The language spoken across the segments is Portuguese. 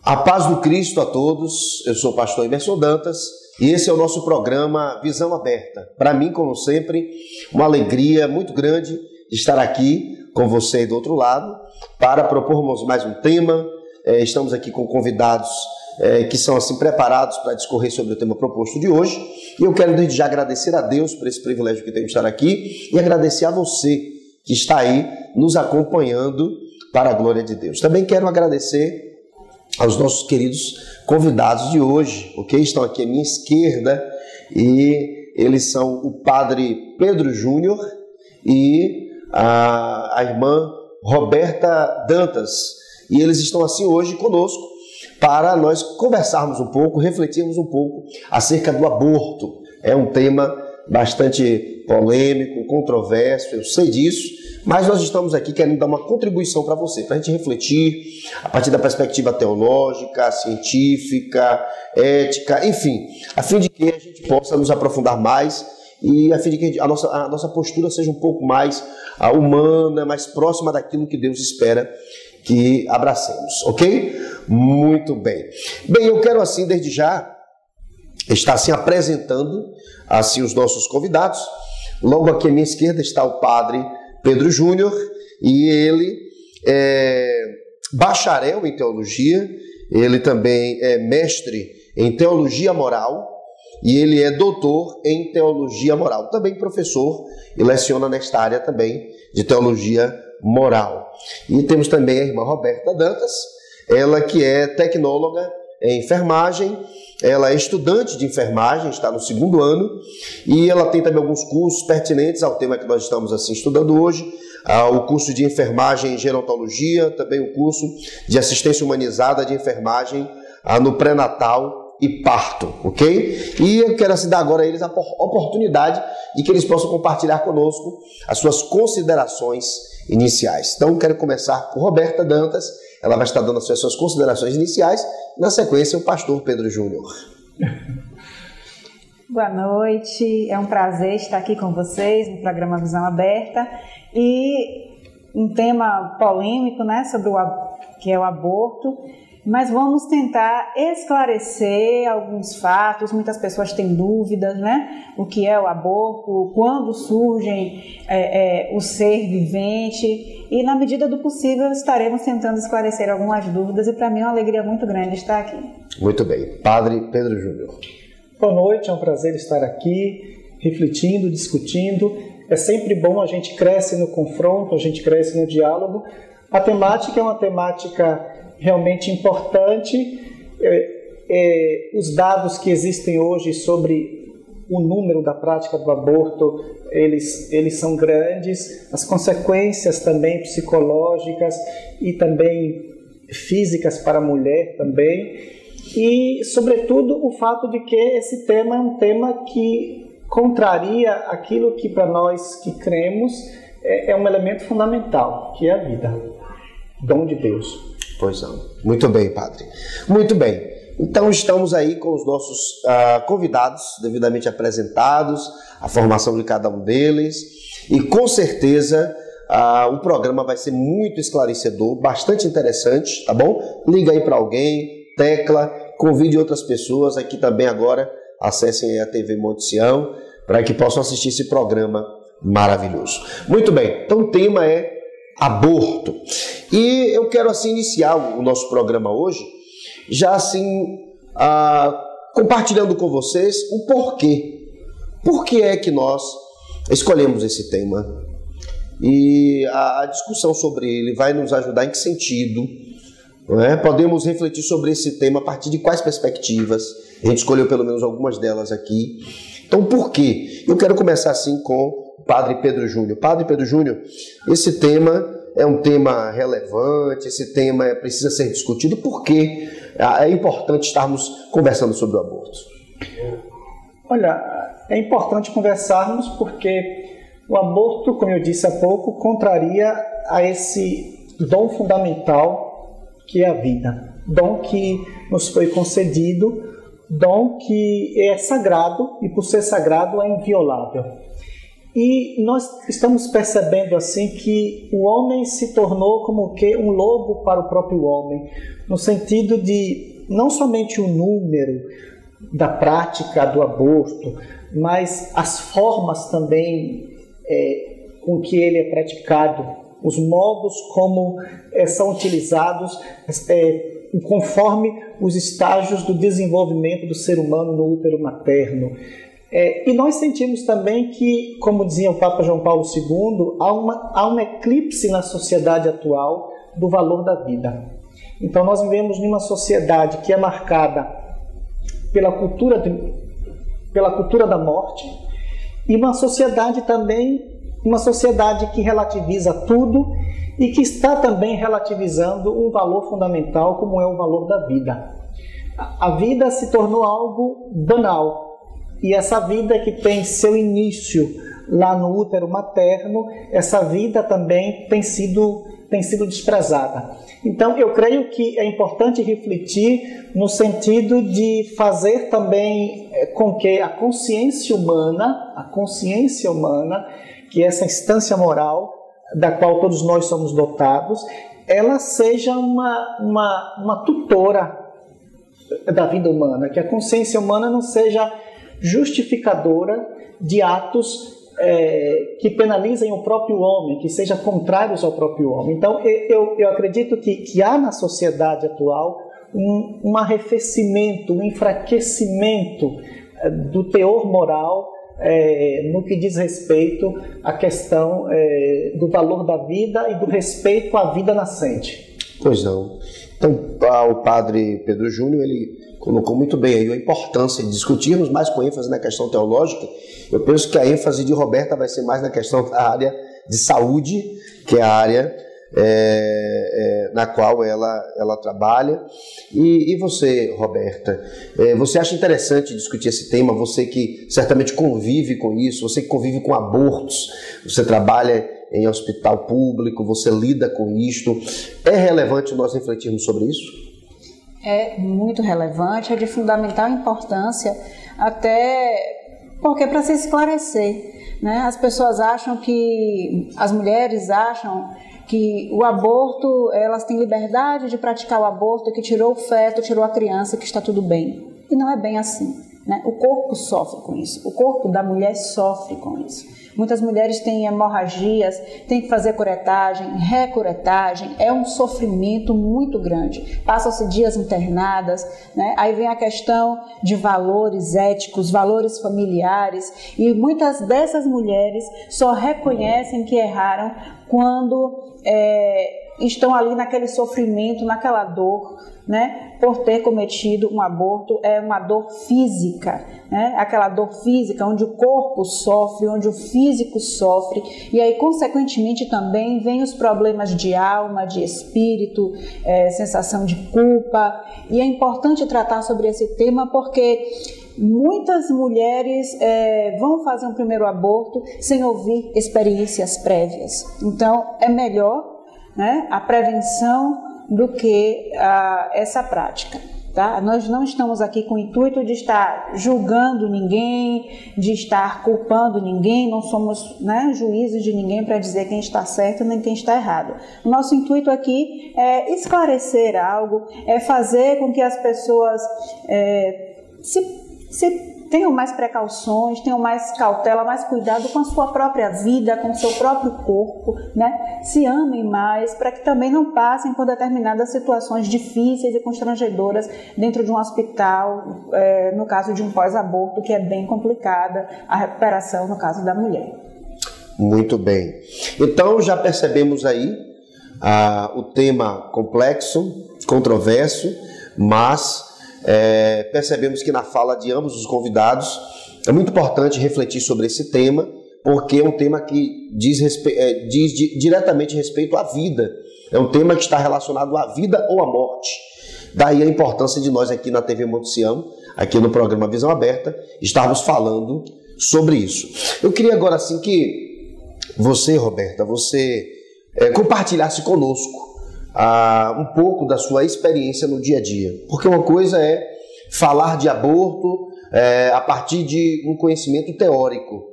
A paz do Cristo a todos, eu sou o pastor Emerson Dantas e esse é o nosso programa Visão Aberta. Para mim, como sempre, uma alegria muito grande de estar aqui com você aí do outro lado para propormos mais um tema. Estamos aqui com convidados que são assim preparados para discorrer sobre o tema proposto de hoje. E eu quero desde já agradecer a Deus por esse privilégio que tenho de estar aqui e agradecer a você que está aí nos acompanhando para a glória de Deus. Também quero agradecer aos nossos queridos convidados de hoje, ok? Estão aqui à minha esquerda e eles são o padre Pedro Júnior e a irmã Roberta Dantas. E eles estão assim hoje conosco para nós conversarmos um pouco, refletirmos um pouco acerca do aborto. É um tema bastante polêmico, controverso, eu sei disso, mas nós estamos aqui querendo dar uma contribuição para você, para a gente refletir a partir da perspectiva teológica, científica, ética, enfim, a fim de que a gente possa nos aprofundar mais e a fim de que a nossa postura seja um pouco mais humana, mais próxima daquilo que Deus espera que abracemos, ok? Muito bem. Bem, eu quero assim, desde já, estar assim apresentando assim os nossos convidados. Logo aqui à minha esquerda está o padre Pedro Júnior, e ele é bacharel em teologia, ele também é mestre em teologia moral, e ele é doutor em teologia moral, também professor e leciona nesta área também de teologia moral. E temos também a irmã Roberta Dantas, ela que é tecnóloga em enfermagem, ela é estudante de enfermagem, está no 2º ano, e ela tem também alguns cursos pertinentes ao tema que nós estamos assim estudando hoje, o curso de enfermagem em gerontologia, também o curso de assistência humanizada de enfermagem no pré-natal e parto, ok? E eu quero assim dar agora a eles a oportunidade de que eles possam compartilhar conosco as suas considerações iniciais. Então, quero começar com Roberta Dantas. Ela vai estar dando as suas considerações iniciais. Na sequência, o pastor Pedro Júnior. Boa noite. É um prazer estar aqui com vocês no programa Visão Aberta. E um tema polêmico, né, sobre que é o aborto. Mas vamos tentar esclarecer alguns fatos. Muitas pessoas têm dúvidas, né? O que é o aborto, quando surge o ser vivente. E na medida do possível estaremos tentando esclarecer algumas dúvidas. E para mim é uma alegria muito grande estar aqui. Muito bem. Padre Pedro Júnior. Boa noite, é um prazer estar aqui, refletindo, discutindo. É sempre bom, a gente cresce no confronto, a gente cresce no diálogo. A temática é uma temática realmente importante. Os dados que existem hoje sobre o número da prática do aborto, eles são grandes. As consequências também psicológicas e também físicas para a mulher também. E, sobretudo, o fato de que esse tema é um tema que contraria aquilo que para nós que cremos é um elemento fundamental, que é a vida, dom de Deus. Pois não. Muito bem, padre. Muito bem. Então estamos aí com os nossos convidados devidamente apresentados, a formação de cada um deles, e com certeza o programa vai ser muito esclarecedor, bastante interessante, tá bom? Liga aí para alguém, tecla, convide outras pessoas aqui também agora, acessem a TV Monte Sião, para que possam assistir esse programa maravilhoso. Muito bem, então o tema é aborto. E eu quero assim iniciar o nosso programa hoje, já assim compartilhando com vocês o porquê. Por que é que nós escolhemos esse tema? E a discussão sobre ele vai nos ajudar em que sentido? Não é? Podemos refletir sobre esse tema a partir de quais perspectivas? A gente escolheu pelo menos algumas delas aqui. Então, por quê? Eu quero começar assim com o Padre Pedro Júnior. Padre Pedro Júnior, esse tema é um tema relevante, esse tema precisa ser discutido. Por quê? é importante estarmos conversando sobre o aborto? Olha, é importante conversarmos porque o aborto, como eu disse há pouco, contraria a esse dom fundamental que é a vida. Dom que nos foi concedido, dom que é sagrado e, por ser sagrado, é inviolável. E nós estamos percebendo assim que o homem se tornou como que um lobo para o próprio homem, no sentido de não somente o número da prática do aborto, mas as formas também com que ele é praticado, os modos como são utilizados conforme os estágios do desenvolvimento do ser humano no útero materno. E nós sentimos também que, como dizia o Papa João Paulo II, há um eclipse na sociedade atual do valor da vida. Então nós vivemos numa sociedade que é marcada pela cultura da morte, e uma sociedade que relativiza tudo e que está também relativizando um valor fundamental como é o valor da vida. A vida se tornou algo banal, e essa vida que tem seu início lá no útero materno, essa vida também tem sido desprezada. Então eu creio que é importante refletir no sentido de fazer também com que a consciência humana, que é essa instância moral da qual todos nós somos dotados, ela seja uma tutora da vida humana, que a consciência humana não seja justificadora de atos que penalizem o próprio homem, que sejam contrários ao próprio homem. Então eu acredito que há na sociedade atual um arrefecimento, um enfraquecimento do teor moral no que diz respeito à questão do valor da vida e do respeito à vida nascente. Pois não. Então, o padre Pedro Júnior, ele colocou muito bem aí a importância de discutirmos mais com ênfase na questão teológica. Eu penso que a ênfase de Roberta vai ser mais na questão da área de saúde, que é a área na qual ela trabalha. E você, Roberta, você acha interessante discutir esse tema? Você que certamente convive com isso, você que convive com abortos, você trabalha em hospital público, você lida com isto. É relevante nós refletirmos sobre isso? É muito relevante, é de fundamental importância, até porque para se esclarecer, né? As pessoas acham as mulheres acham que o aborto, elas têm liberdade de praticar o aborto, que tirou o feto, tirou a criança, que está tudo bem. E não é bem assim, né? O corpo sofre com isso, o corpo da mulher sofre com isso. Muitas mulheres têm hemorragias, têm que fazer curetagem, recuretagem, é um sofrimento muito grande. Passam-se dias internadas, né? Aí vem a questão de valores éticos, valores familiares, e muitas dessas mulheres só reconhecem que erraram quando estão ali naquele sofrimento, naquela dor, né? Por ter cometido um aborto, é uma dor física, né? Aquela dor física onde o corpo sofre, onde o físico sofre, e aí consequentemente também vem os problemas de alma, de espírito, sensação de culpa, e é importante tratar sobre esse tema porque muitas mulheres vão fazer um primeiro aborto sem ouvir experiências prévias. Então é melhor, né, a prevenção do que essa prática, tá? Nós não estamos aqui com o intuito de estar julgando ninguém, de estar culpando ninguém, não somos, né, juízes de ninguém para dizer quem está certo nem quem está errado. O nosso intuito aqui é esclarecer algo, é fazer com que as pessoas se tenham mais precauções, tenham mais cautela, mais cuidado com a sua própria vida, com o seu próprio corpo, né? Se amem mais, para que também não passem por determinadas situações difíceis e constrangedoras dentro de um hospital, no caso de um pós-aborto, que é bem complicada a recuperação no caso da mulher. Muito bem. Então já percebemos aí o tema complexo, controverso, mas percebemos que na fala de ambos os convidados é muito importante refletir sobre esse tema, porque é um tema que diz diretamente respeito à vida, é um tema que está relacionado à vida ou à morte. Daí a importância de nós aqui na TV Monte Sião, aqui no programa Visão Aberta, estarmos falando sobre isso. Eu queria agora assim que você, Roberta, compartilhasse conosco um pouco da sua experiência no dia a dia. Porque uma coisa é falar de aborto a partir de um conhecimento teórico.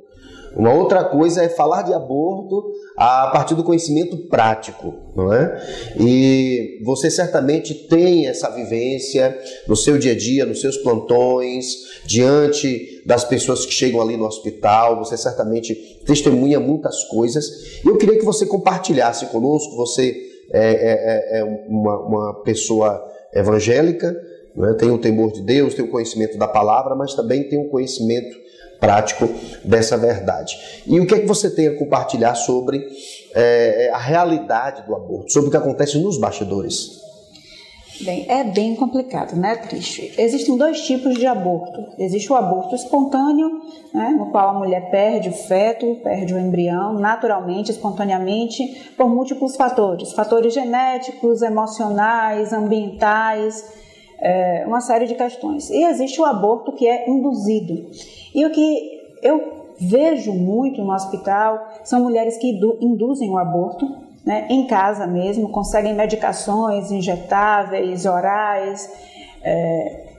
Uma outra coisa é falar de aborto a partir do conhecimento prático, não é? E você certamente tem essa vivência no seu dia a dia, nos seus plantões, diante das pessoas que chegam ali no hospital, você certamente testemunha muitas coisas. E eu queria que você compartilhasse conosco. Você é uma pessoa evangélica, não é? Tem o temor de Deus, tem o conhecimento da palavra, mas também tem o conhecimento prático dessa verdade. E o que é que você tem a compartilhar sobre a realidade do aborto, sobre o que acontece nos bastidores? Bem, é bem complicado, né, Triste? Existem dois tipos de aborto. Existe o aborto espontâneo, né, no qual a mulher perde o feto, perde o embrião, naturalmente, espontaneamente, por múltiplos fatores. Fatores genéticos, emocionais, ambientais, uma série de questões. E existe o aborto que é induzido. E o que eu vejo muito no hospital são mulheres que induzem o aborto, né, em casa mesmo, conseguem medicações injetáveis, orais,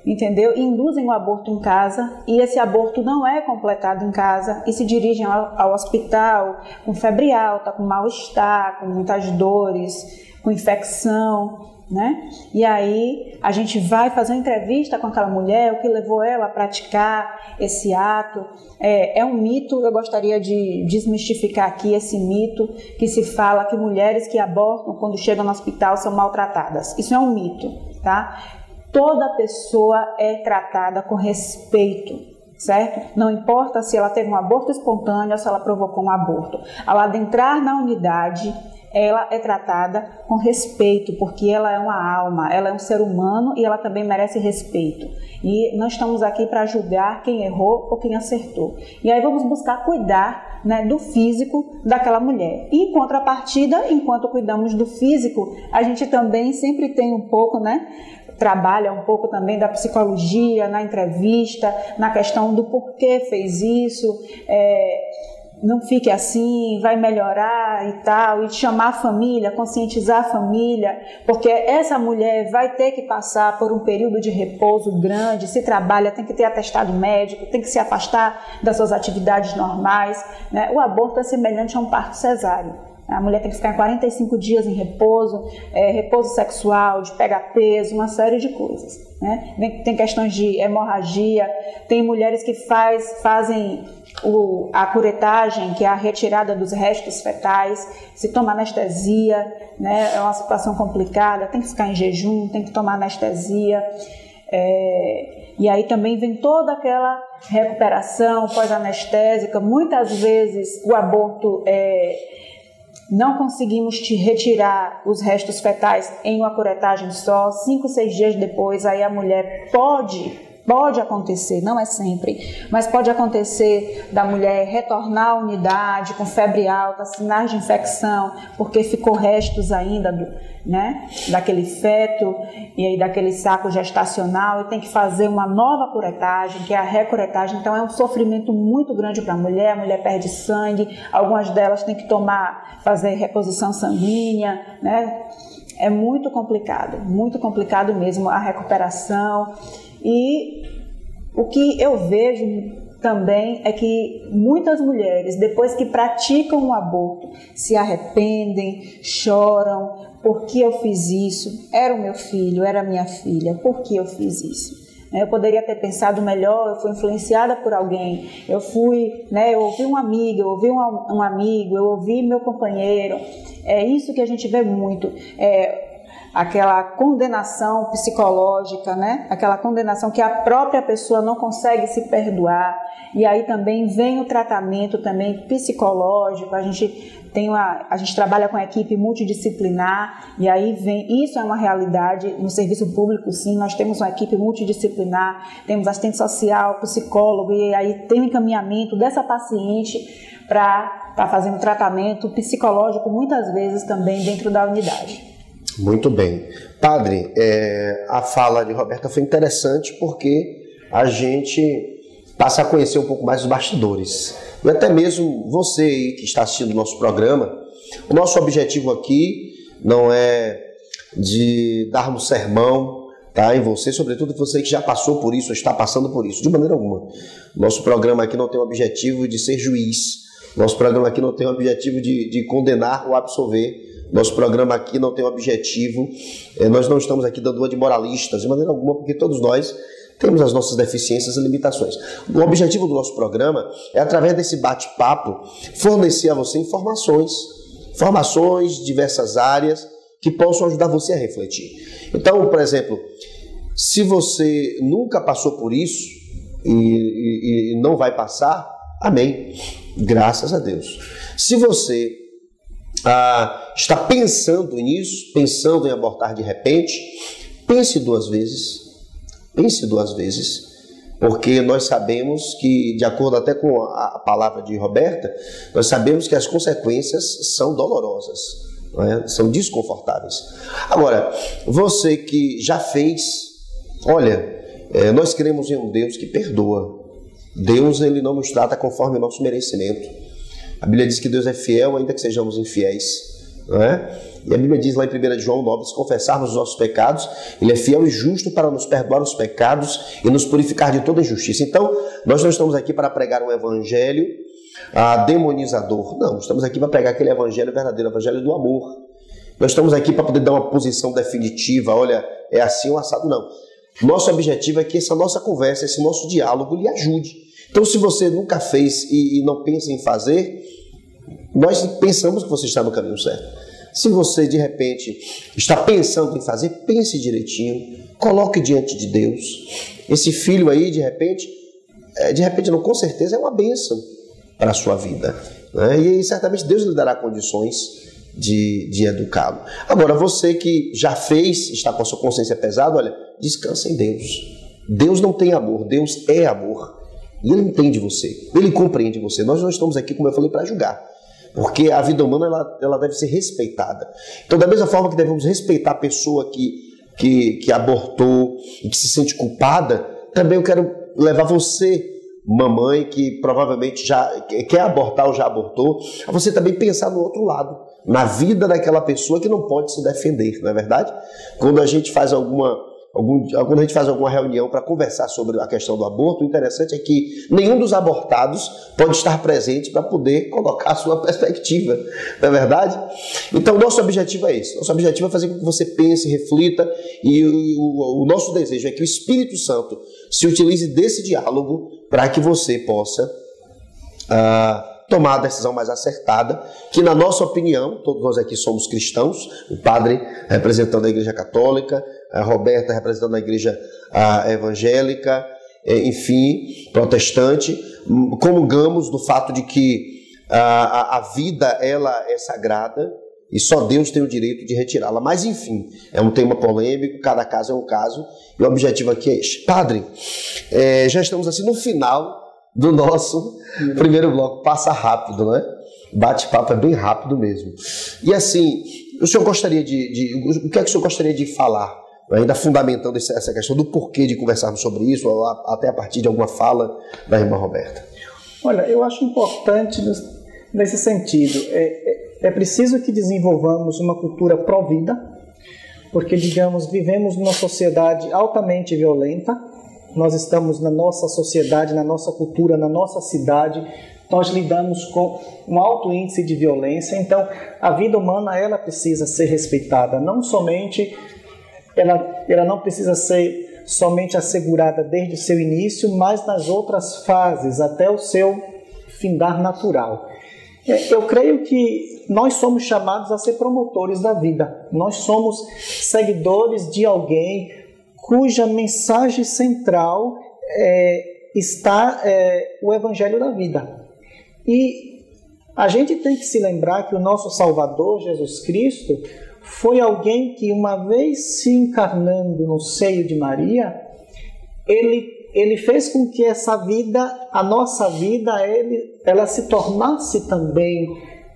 entendeu? E induzem o aborto em casa, e esse aborto não é completado em casa, e se dirigem ao hospital com febre alta, com mal-estar, com muitas dores, com infecção, né? E aí a gente vai fazer uma entrevista com aquela mulher, o que levou ela a praticar esse ato. É um mito. Eu gostaria de desmistificar aqui esse mito que se fala que mulheres que abortam quando chegam no hospital são maltratadas. Isso é um mito, tá? Toda pessoa é tratada com respeito, certo? Não importa se ela teve um aborto espontâneo ou se ela provocou um aborto. Ao adentrar na unidade, ela é tratada com respeito, porque ela é uma alma, ela é um ser humano e ela também merece respeito. E nós estamos aqui para julgar quem errou ou quem acertou. E aí vamos buscar cuidar, né, do físico daquela mulher. E em contrapartida, enquanto cuidamos do físico, a gente também sempre tem um pouco, né, trabalha um pouco também da psicologia, na entrevista, na questão do porquê fez isso, não fique assim, vai melhorar e tal, e chamar a família, conscientizar a família, porque essa mulher vai ter que passar por um período de repouso grande, se trabalha, tem que ter atestado médico, tem que se afastar das suas atividades normais, né? O aborto é semelhante a um parto cesáreo. A mulher tem que ficar 45 dias em repouso, repouso sexual, de pegar peso, uma série de coisas, né? Tem questões de hemorragia, tem mulheres que fazem a curetagem, que é a retirada dos restos fetais, se toma anestesia, né? É uma situação complicada, tem que ficar em jejum, tem que tomar anestesia, e aí também vem toda aquela recuperação pós-anestésica. Muitas vezes o aborto não conseguimos te retirar os restos fetais em uma curetagem só, 5, 6 dias depois, aí a mulher pode acontecer, não é sempre, mas pode acontecer da mulher retornar à unidade com febre alta, sinais de infecção, porque ficou restos ainda daquele feto e aí daquele saco gestacional, e tem que fazer uma nova curetagem, que é a recuretagem. Então é um sofrimento muito grande para a mulher perde sangue, algumas delas têm que fazer reposição sanguínea, né? É muito complicado mesmo a recuperação. E o que eu vejo também é que muitas mulheres, depois que praticam o aborto, se arrependem, choram. Por que eu fiz isso? Era o meu filho, era a minha filha, por que eu fiz isso? Eu poderia ter pensado melhor, eu fui influenciada por alguém, eu ouvi uma amiga, eu ouvi um amigo, eu ouvi meu companheiro. É isso que a gente vê muito. Aquela condenação psicológica, né? Aquela condenação que a própria pessoa não consegue se perdoar. E aí também vem o tratamento também psicológico. A gente trabalha com a equipe multidisciplinar, e aí isso é uma realidade no serviço público. Sim, nós temos uma equipe multidisciplinar, temos assistente social, psicólogo, e aí tem o encaminhamento dessa paciente para fazer um tratamento psicológico, muitas vezes também dentro da unidade. Muito bem. Padre, a fala de Roberta foi interessante porque a gente passa a conhecer um pouco mais os bastidores. E até mesmo você aí que está assistindo o nosso programa, o nosso objetivo aqui não é de darmos sermão, tá, em você, sobretudo você que já passou por isso, ou está passando por isso, de maneira alguma. Nosso programa aqui não tem o objetivo de ser juiz. Nosso programa aqui não tem o objetivo de condenar ou absolver. Nosso programa aqui não tem o objetivo, nós não estamos aqui dando uma de moralistas, de maneira alguma, porque todos nós temos as nossas deficiências e limitações. O objetivo do nosso programa é, através desse bate-papo, fornecer a você informações de diversas áreas que possam ajudar você a refletir. Então, por exemplo, se você nunca passou por isso e não vai passar, amém, graças a Deus. Se você está pensando nisso, pensando em abortar de repente, pense duas vezes, porque nós sabemos que, de acordo até com a palavra de Roberta, nós sabemos que as consequências são dolorosas, não é? São desconfortáveis. Agora, você que já fez, olha, nós cremos em um Deus que perdoa. Deus, ele não nos trata conforme o nosso merecimento. A Bíblia diz que Deus é fiel, ainda que sejamos infiéis, não é? E a Bíblia diz lá em 1 João 9, se confessarmos os nossos pecados, Ele é fiel e justo para nos perdoar os pecados e nos purificar de toda injustiça. Então, nós não estamos aqui para pregar um evangelho demonizador. Não, estamos aqui para pregar aquele evangelho verdadeiro, o evangelho do amor. Nós estamos aqui para poder dar uma posição definitiva, olha, é assim ou assado, não. Nosso objetivo é que essa nossa conversa, esse nosso diálogo lhe ajude. Então, se você nunca fez e não pensa em fazer, nós pensamos que você está no caminho certo. Se você, de repente, está pensando em fazer, pense direitinho, coloque diante de Deus. Esse filho aí, de repente não, com certeza é uma bênção para a sua vida, né? E certamente Deus lhe dará condições de educá-lo. Agora, você que já fez, está com a sua consciência pesada, olha, descansa em Deus. Deus não tem amor, Deus é amor. E Ele entende você, Ele compreende você. Nós não estamos aqui, como eu falei, para julgar. Porque a vida humana ela deve ser respeitada. Então, da mesma forma que devemos respeitar a pessoa que abortou e que se sente culpada, também eu quero levar você, mamãe, que provavelmente já quer abortar ou já abortou, a você também pensar no outro lado, na vida daquela pessoa que não pode se defender, não é verdade? Quando a gente faz alguma reunião para conversar sobre a questão do aborto, o interessante é que nenhum dos abortados pode estar presente para poder colocar a sua perspectiva, não é verdade? Então, nosso objetivo é esse. Nosso objetivo é fazer com que você pense, reflita, e o nosso desejo é que o Espírito Santo se utilize desse diálogo para que você possa tomar a decisão mais acertada, que, na nossa opinião, todos nós aqui somos cristãos, o padre representando a Igreja Católica, a Roberta representando a Igreja evangélica, enfim, protestante, comungamos do fato de que a vida ela é sagrada e só Deus tem o direito de retirá-la. Mas, enfim, é um tema polêmico, cada caso é um caso, e o objetivo aqui é este. Padre, já estamos assim no final do nosso primeiro bloco. Passa rápido, né? Bate-papo é bem rápido mesmo. E assim, o senhor gostaria o que é que o senhor gostaria de falar, ainda fundamentando essa questão do porquê de conversarmos sobre isso, até a partir de alguma fala da irmã Roberta? Olha, eu acho importante nesse sentido. É preciso que desenvolvamos uma cultura pró-vida, porque, digamos, vivemos numa sociedade altamente violenta. Nós estamos na nossa sociedade, na nossa cultura, na nossa cidade, nós lidamos com um alto índice de violência. Então, a vida humana ela precisa ser respeitada, não somente ela não precisa ser somente assegurada desde o seu início, mas nas outras fases, até o seu findar natural. Eu creio que nós somos chamados a ser promotores da vida. Nós somos seguidores de alguém cuja mensagem central está o Evangelho da vida. E a gente tem que se lembrar que o nosso Salvador, Jesus Cristo, foi alguém que, uma vez se encarnando no seio de Maria, ele fez com que essa vida, a nossa vida, ela se tornasse também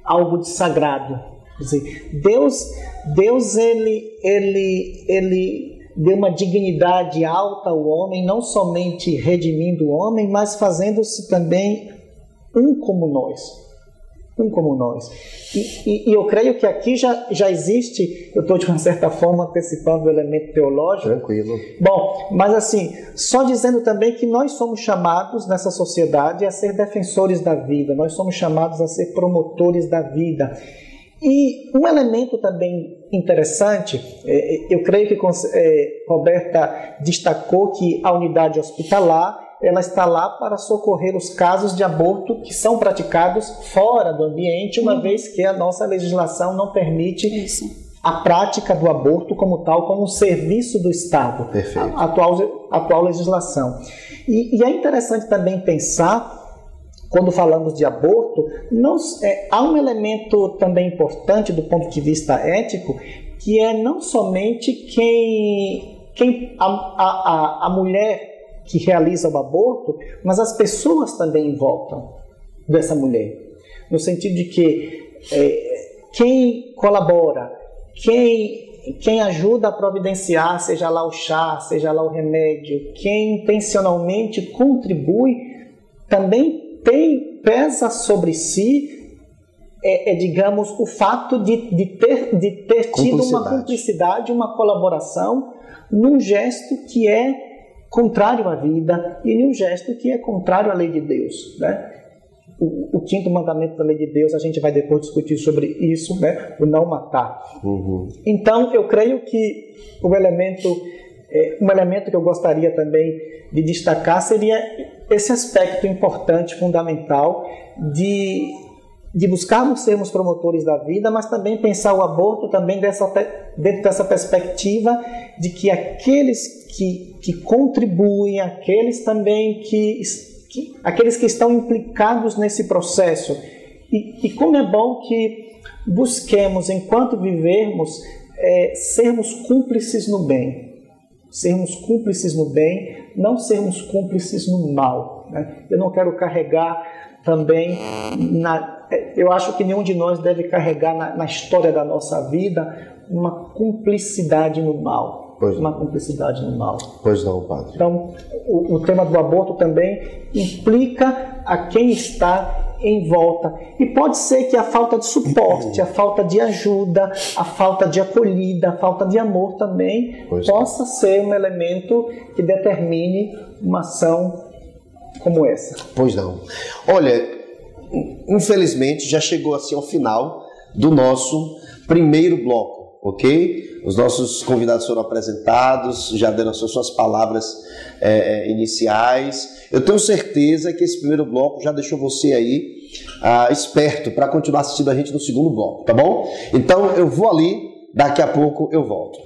algo de sagrado. Quer dizer, Deus ele deu uma dignidade alta ao homem, não somente redimindo o homem, mas fazendo-se também um como nós. Um como nós. E eu creio que aqui já existe, eu estou de uma certa forma antecipando o elemento teológico. Tranquilo. Bom, mas assim, só dizendo também que nós somos chamados nessa sociedade a ser defensores da vida, nós somos chamados a ser promotores da vida. E um elemento também interessante, eu creio que Roberta destacou que a unidade hospitalar, ela está lá para socorrer os casos de aborto que são praticados fora do ambiente, uma vez que a nossa legislação não permite a prática do aborto como tal, como um serviço do Estado. Perfeito. A atual legislação. E é interessante também pensar, quando falamos de aborto, há um elemento também importante do ponto de vista ético, que é não somente a mulher que realiza o aborto, mas as pessoas também em volta dessa mulher. No sentido de que quem colabora, quem ajuda a providenciar, seja lá o chá, seja lá o remédio, quem intencionalmente contribui, também pesa sobre si, digamos, o fato de ter tido uma cumplicidade, uma colaboração num gesto que é contrário à vida e num gesto que é contrário à lei de Deus, né? O quinto mandamento da lei de Deus, a gente vai depois discutir sobre isso, né? O não matar. Então, eu creio que um elemento que eu gostaria também de destacar seria esse aspecto importante, fundamental, de buscarmos sermos promotores da vida, mas também pensar o aborto também dentro dessa perspectiva de que aqueles que contribuem, aqueles também aqueles que estão implicados nesse processo. E como é bom que busquemos, enquanto vivermos, sermos cúmplices no bem. Sermos cúmplices no bem, não sermos cúmplices no mal, né? Eu não quero carregar também, eu acho que nenhum de nós deve carregar na história da nossa vida uma cumplicidade no mal. Cumplicidade no mal. Pois não, padre. Então, o tema do aborto também implica a quem está em volta. E pode ser que a falta de suporte, a falta de ajuda, a falta de acolhida, a falta de amor também possa ser um elemento que determine uma ação como essa. Pois não. Olha, infelizmente já chegou assim ao final do nosso primeiro bloco, ok? Os nossos convidados foram apresentados, já deram as suas palavras iniciais. Eu tenho certeza que esse primeiro bloco já deixou você aí esperto para continuar assistindo a gente no segundo bloco, tá bom? Então eu vou ali, daqui a pouco eu volto.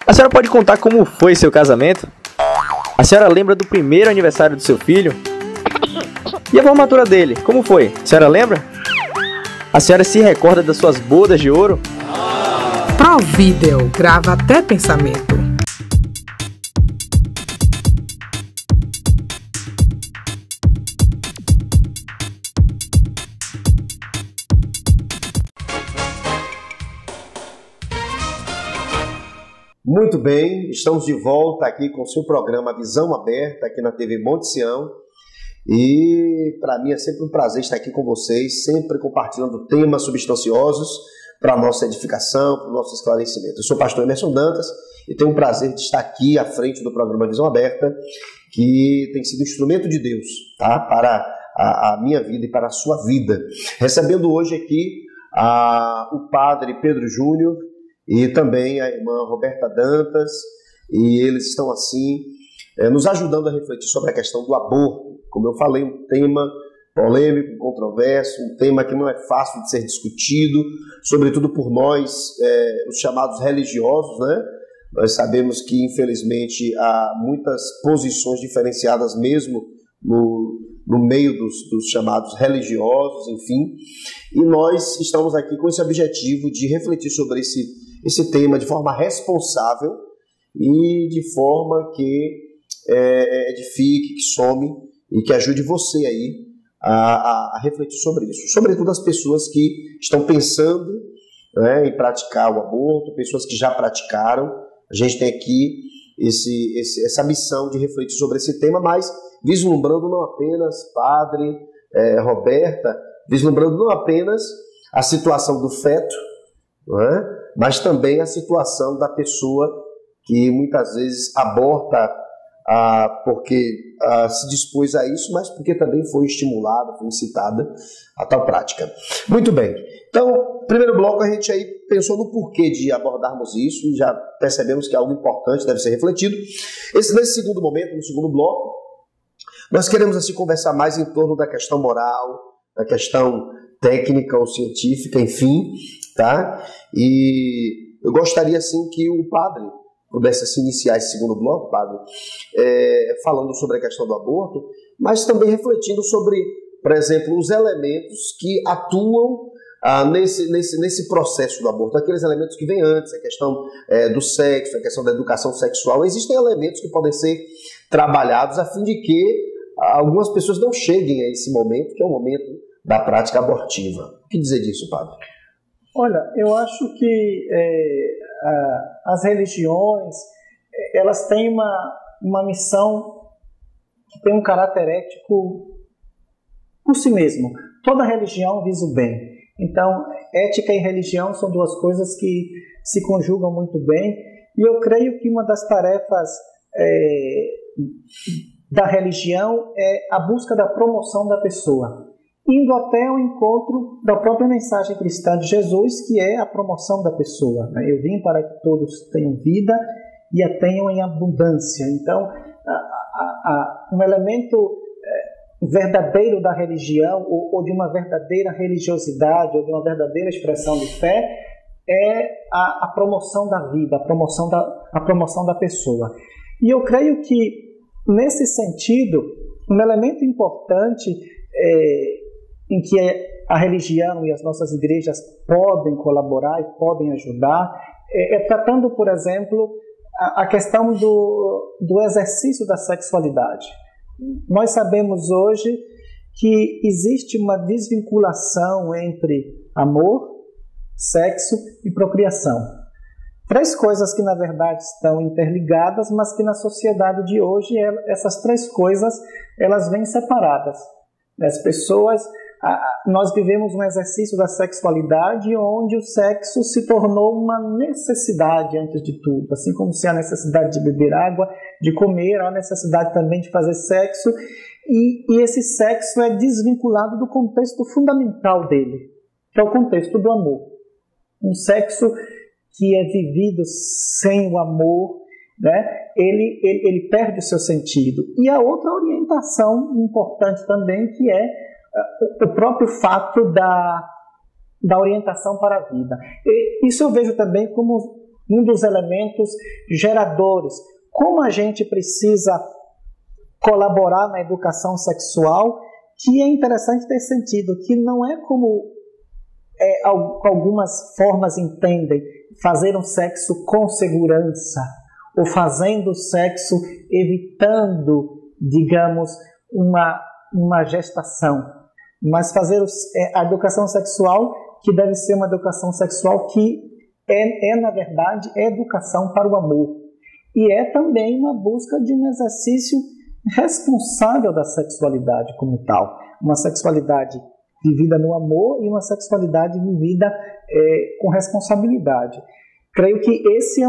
A senhora pode contar como foi seu casamento? A senhora lembra do primeiro aniversário do seu filho? E a formatura dele, como foi? A senhora lembra? A senhora se recorda das suas bodas de ouro? Providel, grava até pensamento. Muito bem, estamos de volta aqui com o seu programa Visão Aberta, aqui na TV Monte Sião. E para mim é sempre um prazer estar aqui com vocês, sempre compartilhando temas substanciosos para a nossa edificação, para o nosso esclarecimento. Eu sou o pastor Emerson Dantas e tenho o prazer de estar aqui à frente do programa Visão Aberta, que tem sido instrumento de Deus, tá? Para a minha vida e para a sua vida. Recebendo hoje aqui o padre Pedro Júnior e também a irmã Roberta Dantas, e eles estão assim nos ajudando a refletir sobre a questão do aborto. Como eu falei, um tema polêmico, controverso, um tema que não é fácil de ser discutido, sobretudo por nós, os chamados religiosos, né? Nós sabemos que, infelizmente, há muitas posições diferenciadas mesmo no no meio dos chamados religiosos, enfim, e nós estamos aqui com esse objetivo de refletir sobre esse tema de forma responsável e de forma que edifique, que some e que ajude você aí a refletir sobre isso. Sobretudo as pessoas que estão pensando, né, em praticar o aborto, pessoas que já praticaram. A gente tem aqui essa missão de refletir sobre esse tema, mas vislumbrando não apenas, Padre Roberta, vislumbrando não apenas a situação do feto, não é? Mas também a situação da pessoa que muitas vezes aborta porque se dispôs a isso, mas porque também foi estimulada, foi incitada a tal prática. Muito bem. Então, primeiro bloco, a gente aí pensou no porquê de abordarmos isso e já percebemos que é algo importante, deve ser refletido. Nesse segundo momento, no segundo bloco, nós queremos assim conversar mais em torno da questão moral, da questão técnica ou científica, enfim, tá? E eu gostaria assim que o padre pudesse assim, iniciar esse segundo bloco, padre, falando sobre a questão do aborto, mas também refletindo sobre, por exemplo, os elementos que atuam nesse processo do aborto, aqueles elementos que vêm antes, a questão do sexo, a questão da educação sexual. Existem elementos que podem ser trabalhados a fim de que algumas pessoas não cheguem a esse momento, que é o momento da prática abortiva. O que dizer disso, padre? Olha, eu acho que as religiões, elas têm uma missão que tem um caráter ético por si mesmo. Toda religião visa o bem. Então, ética e religião são duas coisas que se conjugam muito bem. E eu creio que uma das tarefas da religião é a busca da promoção da pessoa, indo até ao encontro da própria mensagem cristã de Jesus, que é a promoção da pessoa. Eu vim para que todos tenham vida e a tenham em abundância. Então, um elemento verdadeiro da religião, ou de uma verdadeira religiosidade, ou de uma verdadeira expressão de fé, é a promoção da vida, a promoção da pessoa. E eu creio que, nesse sentido, um elemento importante em que a religião e as nossas igrejas podem colaborar e podem ajudar, tratando, por exemplo, a questão do exercício da sexualidade. Nós sabemos hoje que existe uma desvinculação entre amor, sexo e procriação. Três coisas que, na verdade, estão interligadas, mas que na sociedade de hoje, essas três coisas, elas vêm separadas. As pessoas... Nós vivemos um exercício da sexualidade onde o sexo se tornou uma necessidade antes de tudo. Assim como se há necessidade de beber água, de comer, há necessidade também de fazer sexo. E esse sexo é desvinculado do contexto fundamental dele, que é o contexto do amor. Um sexo que é vivido sem o amor, né? Ele perde o seu sentido. E a outra orientação importante também, que é o próprio fato da orientação para a vida. Isso eu vejo também como um dos elementos geradores. Como a gente precisa colaborar na educação sexual, que é interessante ter sentido, que não é como algumas formas entendem, fazer um sexo com segurança, ou fazendo sexo evitando, digamos, uma gestação. Mas fazer a educação sexual, que deve ser uma educação sexual que na verdade, educação para o amor. E é também uma busca de um exercício responsável da sexualidade como tal. Uma sexualidade vivida no amor e uma sexualidade vivida com responsabilidade. Creio que esse é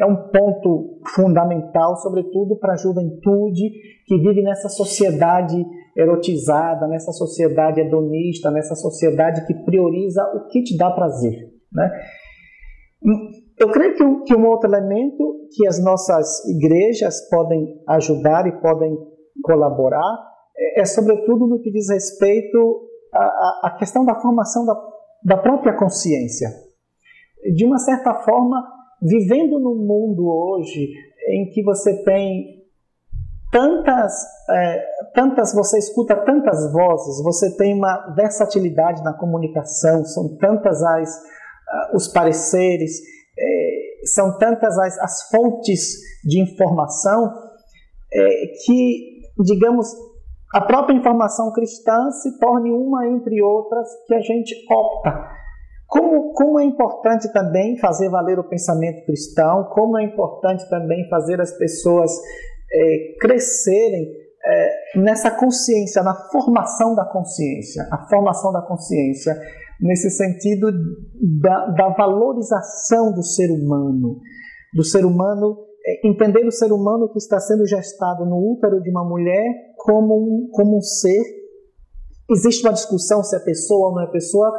um ponto fundamental, sobretudo para a juventude que vive nessa sociedade erotizada, nessa sociedade hedonista, nessa sociedade que prioriza o que te dá prazer, né? Eu creio que um outro elemento que as nossas igrejas podem ajudar e podem colaborar é sobretudo no que diz respeito à questão da formação da própria consciência. De uma certa forma, vivendo num mundo hoje em que você tem você escuta tantas vozes, você tem uma versatilidade na comunicação, são tantas os pareceres, são tantas as fontes de informação, que, digamos, a própria informação cristã se torne uma entre outras que a gente opta. Como é importante também fazer valer o pensamento cristão, como é importante também fazer as pessoas crescerem nessa consciência, na formação da consciência, nesse sentido da valorização do ser humano, entender o ser humano que está sendo gestado no útero de uma mulher como um ser. Existe uma discussão se é pessoa ou não é pessoa.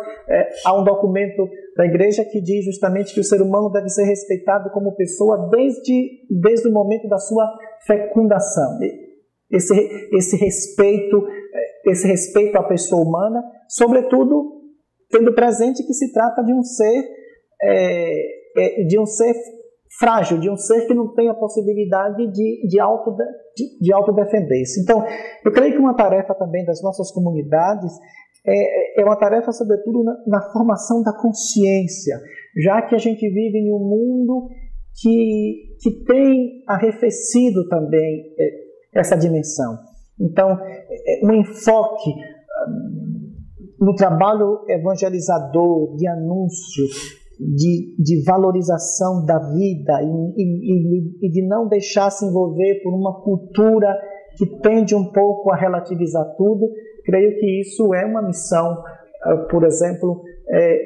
Há um documento da igreja que diz justamente que o ser humano deve ser respeitado como pessoa desde o momento da sua fecundação. Esse respeito à pessoa humana, sobretudo tendo presente que se trata de um ser frágil, de um ser que não tem a possibilidade de autodefender-se. Então, eu creio que uma tarefa também das nossas comunidades é uma tarefa, sobretudo, na formação da consciência, já que a gente vive em um mundo que tem arrefecido também essa dimensão. Então, um enfoque no trabalho evangelizador, de anúncio, de valorização da vida e de não deixar se envolver por uma cultura que tende um pouco a relativizar tudo. Creio que isso é uma missão, por exemplo,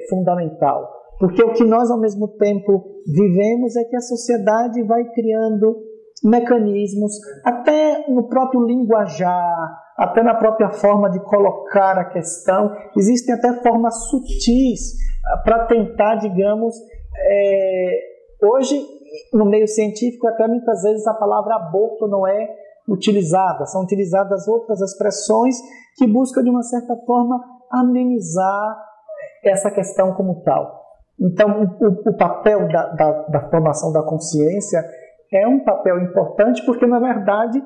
fundamental. Porque o que nós, ao mesmo tempo, vivemos é que a sociedade vai criando mecanismos, até no próprio linguajar, até na própria forma de colocar a questão. Existem até formas sutis para tentar, digamos, hoje, no meio científico, até muitas vezes a palavra aborto não é utilizada, são utilizadas outras expressões que buscam, de uma certa forma, amenizar essa questão como tal. Então, o papel da formação da consciência é um papel importante, porque, na verdade,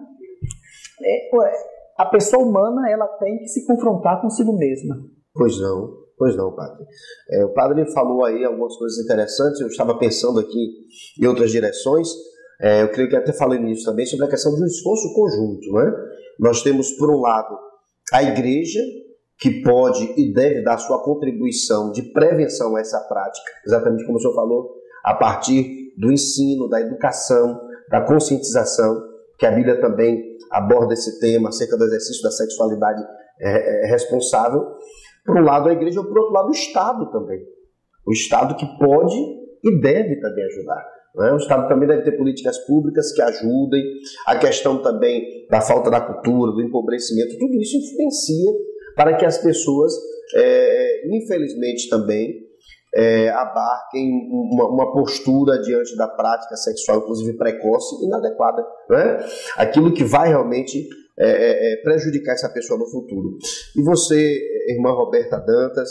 a pessoa humana ela tem que se confrontar consigo mesma. Pois não, padre. O padre falou aí algumas coisas interessantes, eu estava pensando aqui em outras direções. Eu creio que até falei nisso também, sobre a questão de um esforço conjunto, não é? Nós temos, por um lado, a igreja, que pode e deve dar sua contribuição de prevenção a essa prática, exatamente como o senhor falou, a partir do ensino, da educação, da conscientização, que a Bíblia também aborda esse tema acerca do exercício da sexualidade responsável. Por um lado a igreja, por outro lado o Estado também. O Estado que pode e deve também ajudar. Não é? O Estado também deve ter políticas públicas que ajudem. A questão também da falta da cultura, do empobrecimento, tudo isso influencia para que as pessoas, infelizmente também, abarquem uma postura diante da prática sexual, inclusive precoce, inadequada. Não é? Aquilo que vai realmente prejudicar essa pessoa no futuro. E você, irmã Roberta Dantas,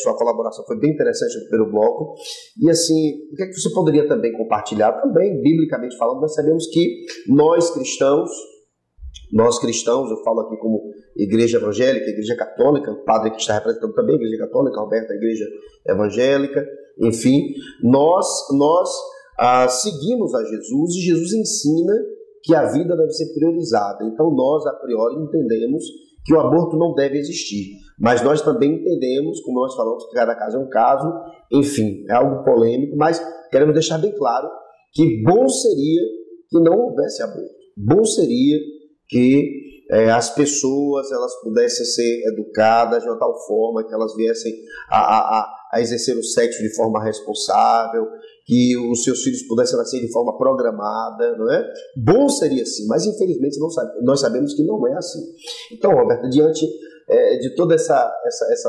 sua colaboração foi bem interessante no primeiro bloco. E assim, o que é que você poderia também compartilhar? Também, biblicamente falando, nós sabemos que nós cristãos, eu falo aqui como igreja evangélica, igreja católica, o padre que está representando também a igreja católica, a Roberta, a igreja evangélica, enfim, nós seguimos a Jesus, e Jesus ensina que a vida deve ser priorizada. Então nós, a priori, entendemos que o aborto não deve existir, mas nós também entendemos, como nós falamos, que cada caso é um caso, enfim, é algo polêmico, mas queremos deixar bem claro que bom seria que não houvesse aborto, bom seria que as pessoas elas pudessem ser educadas de uma tal forma que elas viessem a exercer o sexo de forma responsável, que os seus filhos pudessem nascer de forma programada, não é? Bom seria assim, mas infelizmente nós sabemos que não é assim. Então, Roberta, diante de toda essa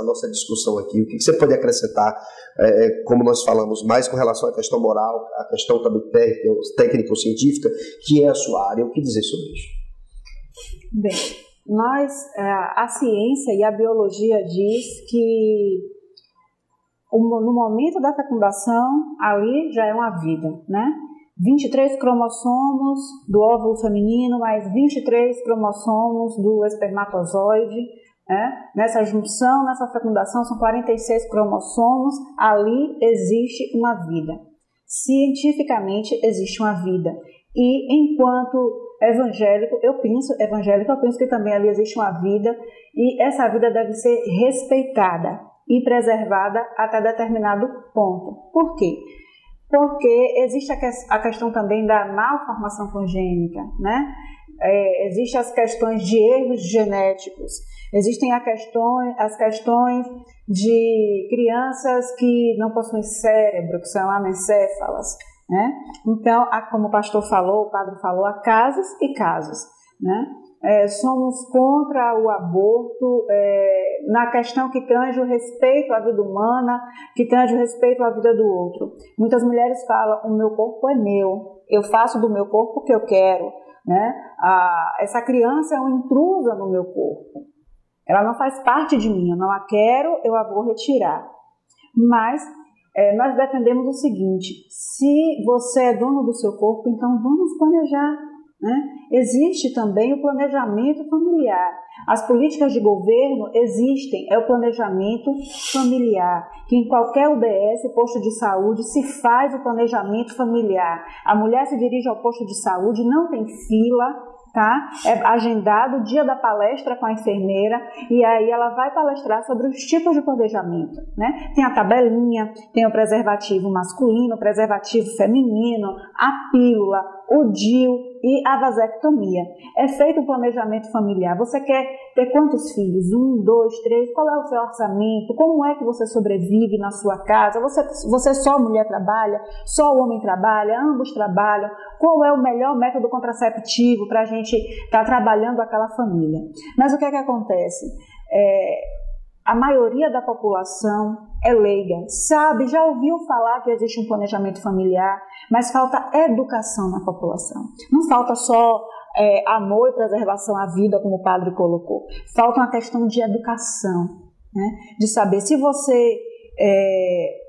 nossa discussão aqui, o que você pode acrescentar, como nós falamos, mais com relação à questão moral, à questão também técnico-científica, que é a sua área, o que dizer sobre isso? Bem, a ciência e a biologia diz que no momento da fecundação, ali já é uma vida, né? 23 cromossomos do óvulo feminino, mais 23 cromossomos do espermatozoide. Nessa junção, nessa fecundação, são 46 cromossomos. Ali existe uma vida. Cientificamente existe uma vida. E enquanto evangélico, eu penso que também ali existe uma vida, e essa vida deve ser respeitada e preservada até determinado ponto. Por quê? Porque existe a questão também da malformação congênita, né? Existem as questões de erros genéticos, existem as questões de crianças que não possuem cérebro, que são anencéfalas, né? Então, como o pastor falou, o padre falou, há casos e casos, né? Somos contra o aborto na questão que tange o respeito à vida humana, que tange o respeito à vida do outro. Muitas mulheres falam, o meu corpo é meu, eu faço do meu corpo o que eu quero, né? Essa criança é uma intrusa no meu corpo, ela não faz parte de mim, eu não a quero, eu a vou retirar. Mas nós defendemos o seguinte: se você é dono do seu corpo, então vamos planejar, né? Existe também o planejamento familiar. As políticas de governo existem, é o planejamento familiar, que em qualquer UBS, posto de saúde, se faz o planejamento familiar. A mulher se dirige ao posto de saúde, não tem fila, tá? É agendado o dia da palestra com a enfermeira, e aí ela vai palestrar sobre os tipos de planejamento, né? Tem a tabelinha, tem o preservativo masculino, o preservativo feminino, a pílula, o DIU e a vasectomia. É feito um planejamento familiar. Você quer ter quantos filhos? 1, 2, 3? Qual é o seu orçamento? Como é que você sobrevive na sua casa? Você só mulher trabalha? Só o homem trabalha? Ambos trabalham? Qual é o melhor método contraceptivo para a gente estar trabalhando aquela família? Mas o que é que acontece? A maioria da população é leiga, sabe, já ouviu falar que existe um planejamento familiar, mas falta educação na população. Não falta só amor e preservação à vida, como o padre colocou. Falta uma questão de educação, né? De saber se você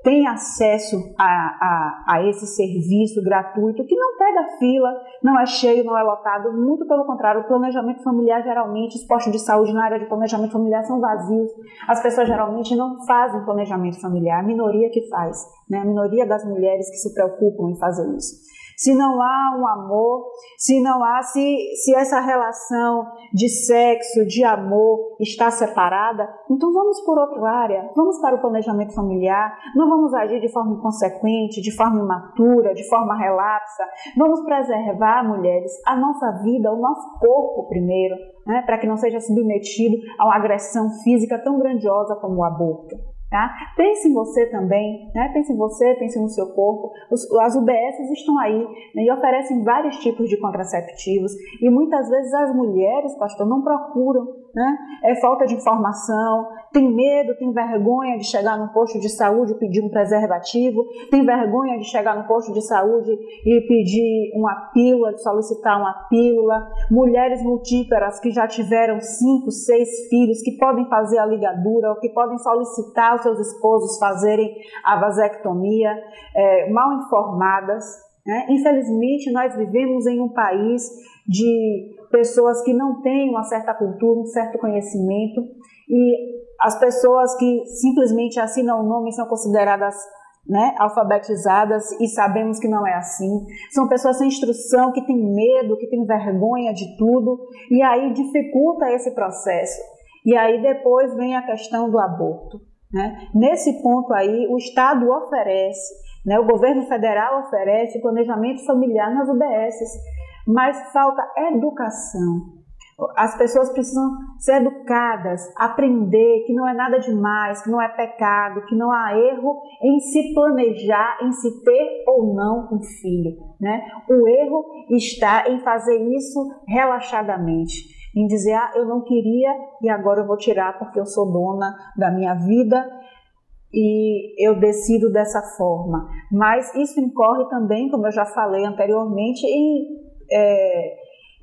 tem acesso a esse serviço gratuito, que não pega fila, não é cheio, não é lotado, muito pelo contrário. O planejamento familiar, geralmente, os postos de saúde na área de planejamento familiar são vazios, as pessoas geralmente não fazem planejamento familiar, a minoria que faz, né? A minoria das mulheres que se preocupam em fazer isso. Se não há um amor, se essa relação de sexo, de amor está separada, então vamos por outra área, vamos para o planejamento familiar, não vamos agir de forma inconsequente, de forma imatura, de forma relapsa, vamos preservar, mulheres, a nossa vida, o nosso corpo primeiro, né, para que não seja submetido a uma agressão física tão grandiosa como o aborto. Tá? Pense em você também, né? Pense em você, pense no seu corpo. As UBSs estão aí, né, e oferecem vários tipos de contraceptivos, e muitas vezes as mulheres, pastor, não procuram, né? É falta de informação, tem medo, tem vergonha de chegar no posto de saúde e pedir um preservativo, tem vergonha de chegar no posto de saúde e pedir uma pílula, de solicitar uma pílula. Mulheres multíperas que já tiveram 5, 6 filhos, que podem fazer a ligadura ou que podem solicitar aos seus esposos fazerem a vasectomia, mal informadas, né? Infelizmente, nós vivemos em um país de pessoas que não têm uma certa cultura, um certo conhecimento, e as pessoas que simplesmente assinam o nome são consideradas, né, alfabetizadas, e sabemos que não é assim. São pessoas sem instrução, que têm medo, que têm vergonha de tudo, e aí dificulta esse processo. E aí depois vem a questão do aborto, né? Nesse ponto aí, o Estado oferece, né, o governo federal oferece planejamento familiar nas UBSs, mas falta educação. As pessoas precisam ser educadas, aprender que não é nada demais, que não é pecado, que não há erro em se planejar, em se ter ou não um filho, né? O erro está em fazer isso relaxadamente, em dizer, eu não queria e agora eu vou tirar porque eu sou dona da minha vida e eu decido dessa forma. Mas isso incorre também, como eu já falei anteriormente,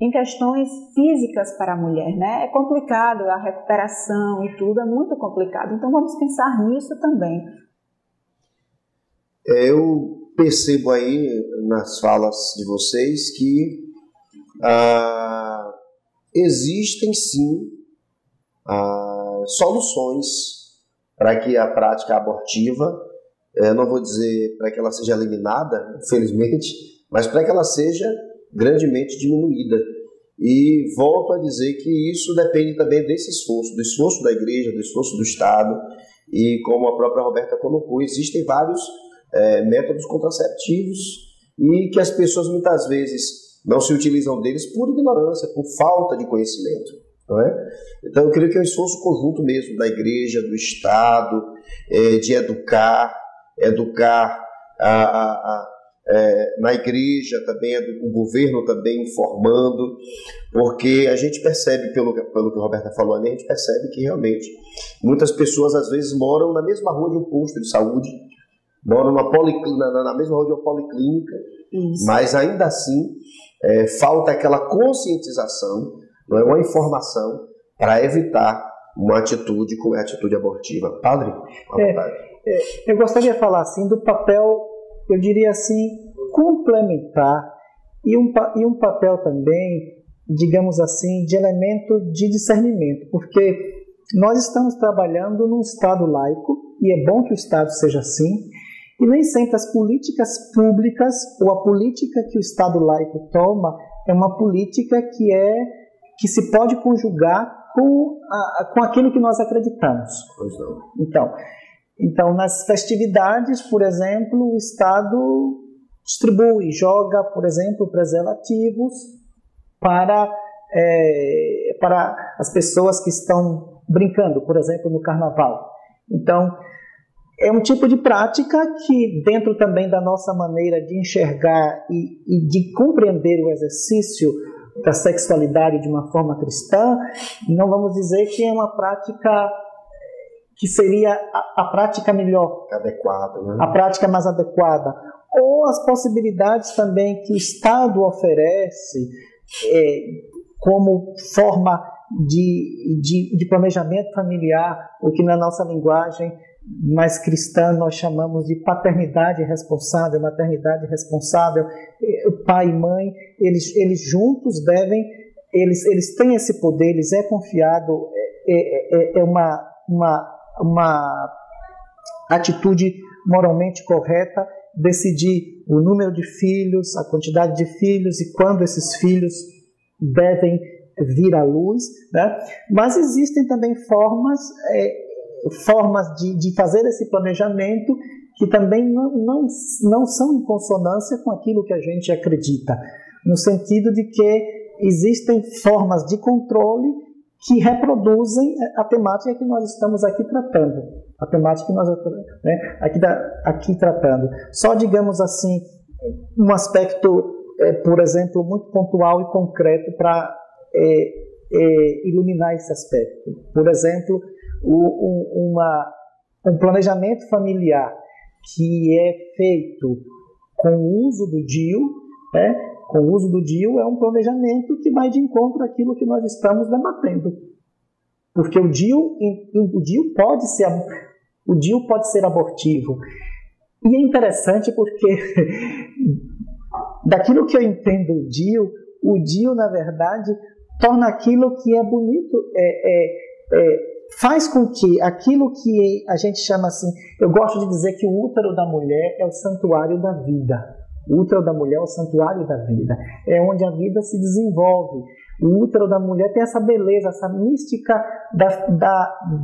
em questões físicas para a mulher, né? É complicado, a recuperação e tudo é muito complicado. Então vamos pensar nisso também. Eu percebo aí nas falas de vocês que existem sim soluções para que a prática abortiva, não vou dizer para que ela seja eliminada, infelizmente, mas para que ela seja grandemente diminuída. E volto a dizer que isso depende também desse esforço, do esforço da igreja, do esforço do Estado, e como a própria Roberta colocou, existem vários métodos contraceptivos e que as pessoas muitas vezes não se utilizam deles por ignorância, por falta de conhecimento, não é? Então eu creio que é um esforço conjunto mesmo da igreja, do Estado, de educar na igreja também, o governo também informando, porque a gente percebe, pelo que a Roberta falou ali, a gente percebe que realmente muitas pessoas às vezes moram na mesma rua de um posto de saúde, moram na mesma rua de uma policlínica, mas ainda assim falta aquela conscientização, não é, uma informação para evitar uma atitude como é a atitude abortiva. Padre, à vontade. Eu gostaria de falar assim do papel, eu diria assim, complementar e um papel também, digamos assim, de elemento de discernimento, porque nós estamos trabalhando num Estado laico e é bom que o Estado seja assim, e nem sempre as políticas públicas ou a política que o Estado laico toma é uma política que se pode conjugar com aquilo que nós acreditamos. Pois não. Então, nas festividades, por exemplo, o Estado distribui, joga, por exemplo, preservativos para as pessoas que estão brincando, por exemplo, no carnaval. Então, é um tipo de prática que, dentro também da nossa maneira de enxergar e de compreender o exercício da sexualidade de uma forma cristã, não vamos dizer que é uma prática que seria a prática melhor, adequada, né? A prática mais adequada, ou as possibilidades também que o Estado oferece como forma de planejamento familiar, o que na nossa linguagem mais cristã nós chamamos de paternidade responsável, maternidade responsável. Pai e mãe, eles juntos eles têm esse poder, eles é confiado, é uma atitude moralmente correta decidir o número de filhos, a quantidade de filhos e quando esses filhos devem vir à luz, né? Mas existem também formas de fazer esse planejamento que também não são em consonância com aquilo que a gente acredita, no sentido de que existem formas de controle que reproduzem a temática que nós estamos aqui tratando. A temática que nós aqui tratando. Só, digamos assim, um aspecto, por exemplo, muito pontual e concreto para iluminar esse aspecto. Por exemplo, um planejamento familiar que é feito com o uso do DIU, com o uso do DIU é um planejamento que vai de encontro àquilo que nós estamos debatendo. Porque o DIU pode ser abortivo. E é interessante porque, daquilo que eu entendo o DIU, na verdade, torna aquilo que é bonito, faz com que aquilo que a gente chama assim, eu gosto de dizer que o útero da mulher é o santuário da vida. O útero da mulher é o santuário da vida, é onde a vida se desenvolve. O útero da mulher tem essa beleza, essa mística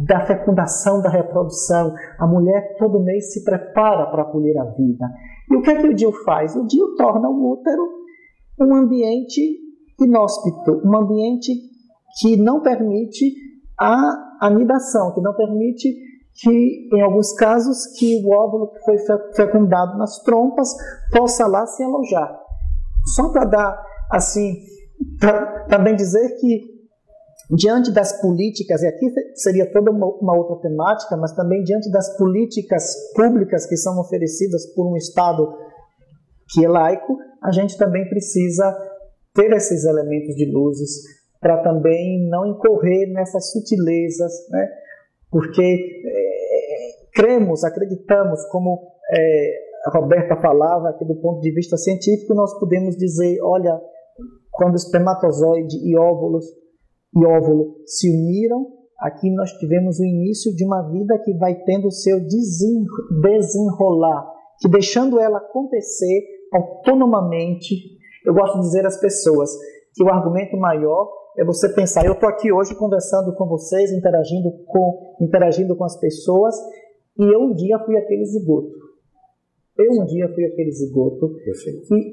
da fecundação, da reprodução. A mulher todo mês se prepara para acolher a vida. E o que é que o DIU faz? O DIU torna o útero um ambiente inóspito, um ambiente que não permite a anidação, que não permite que, em alguns casos, que o óvulo que foi fecundado nas trompas possa lá se alojar. Só para dar, assim, também dizer que, diante das políticas, e aqui seria toda uma outra temática, mas também diante das políticas públicas que são oferecidas por um Estado que é laico, a gente também precisa ter esses elementos de luzes para também não incorrer nessas sutilezas, né? Porque acreditamos, como a Roberta falava aqui do ponto de vista científico, nós podemos dizer, olha, quando o espermatozoide e óvulo se uniram, aqui nós tivemos o início de uma vida que vai tendo o seu desenrolar, que deixando ela acontecer autonomamente. Eu gosto de dizer às pessoas que o argumento maior é você pensar, eu estou aqui hoje conversando com vocês, interagindo com as pessoas, e eu um dia fui aquele zigoto.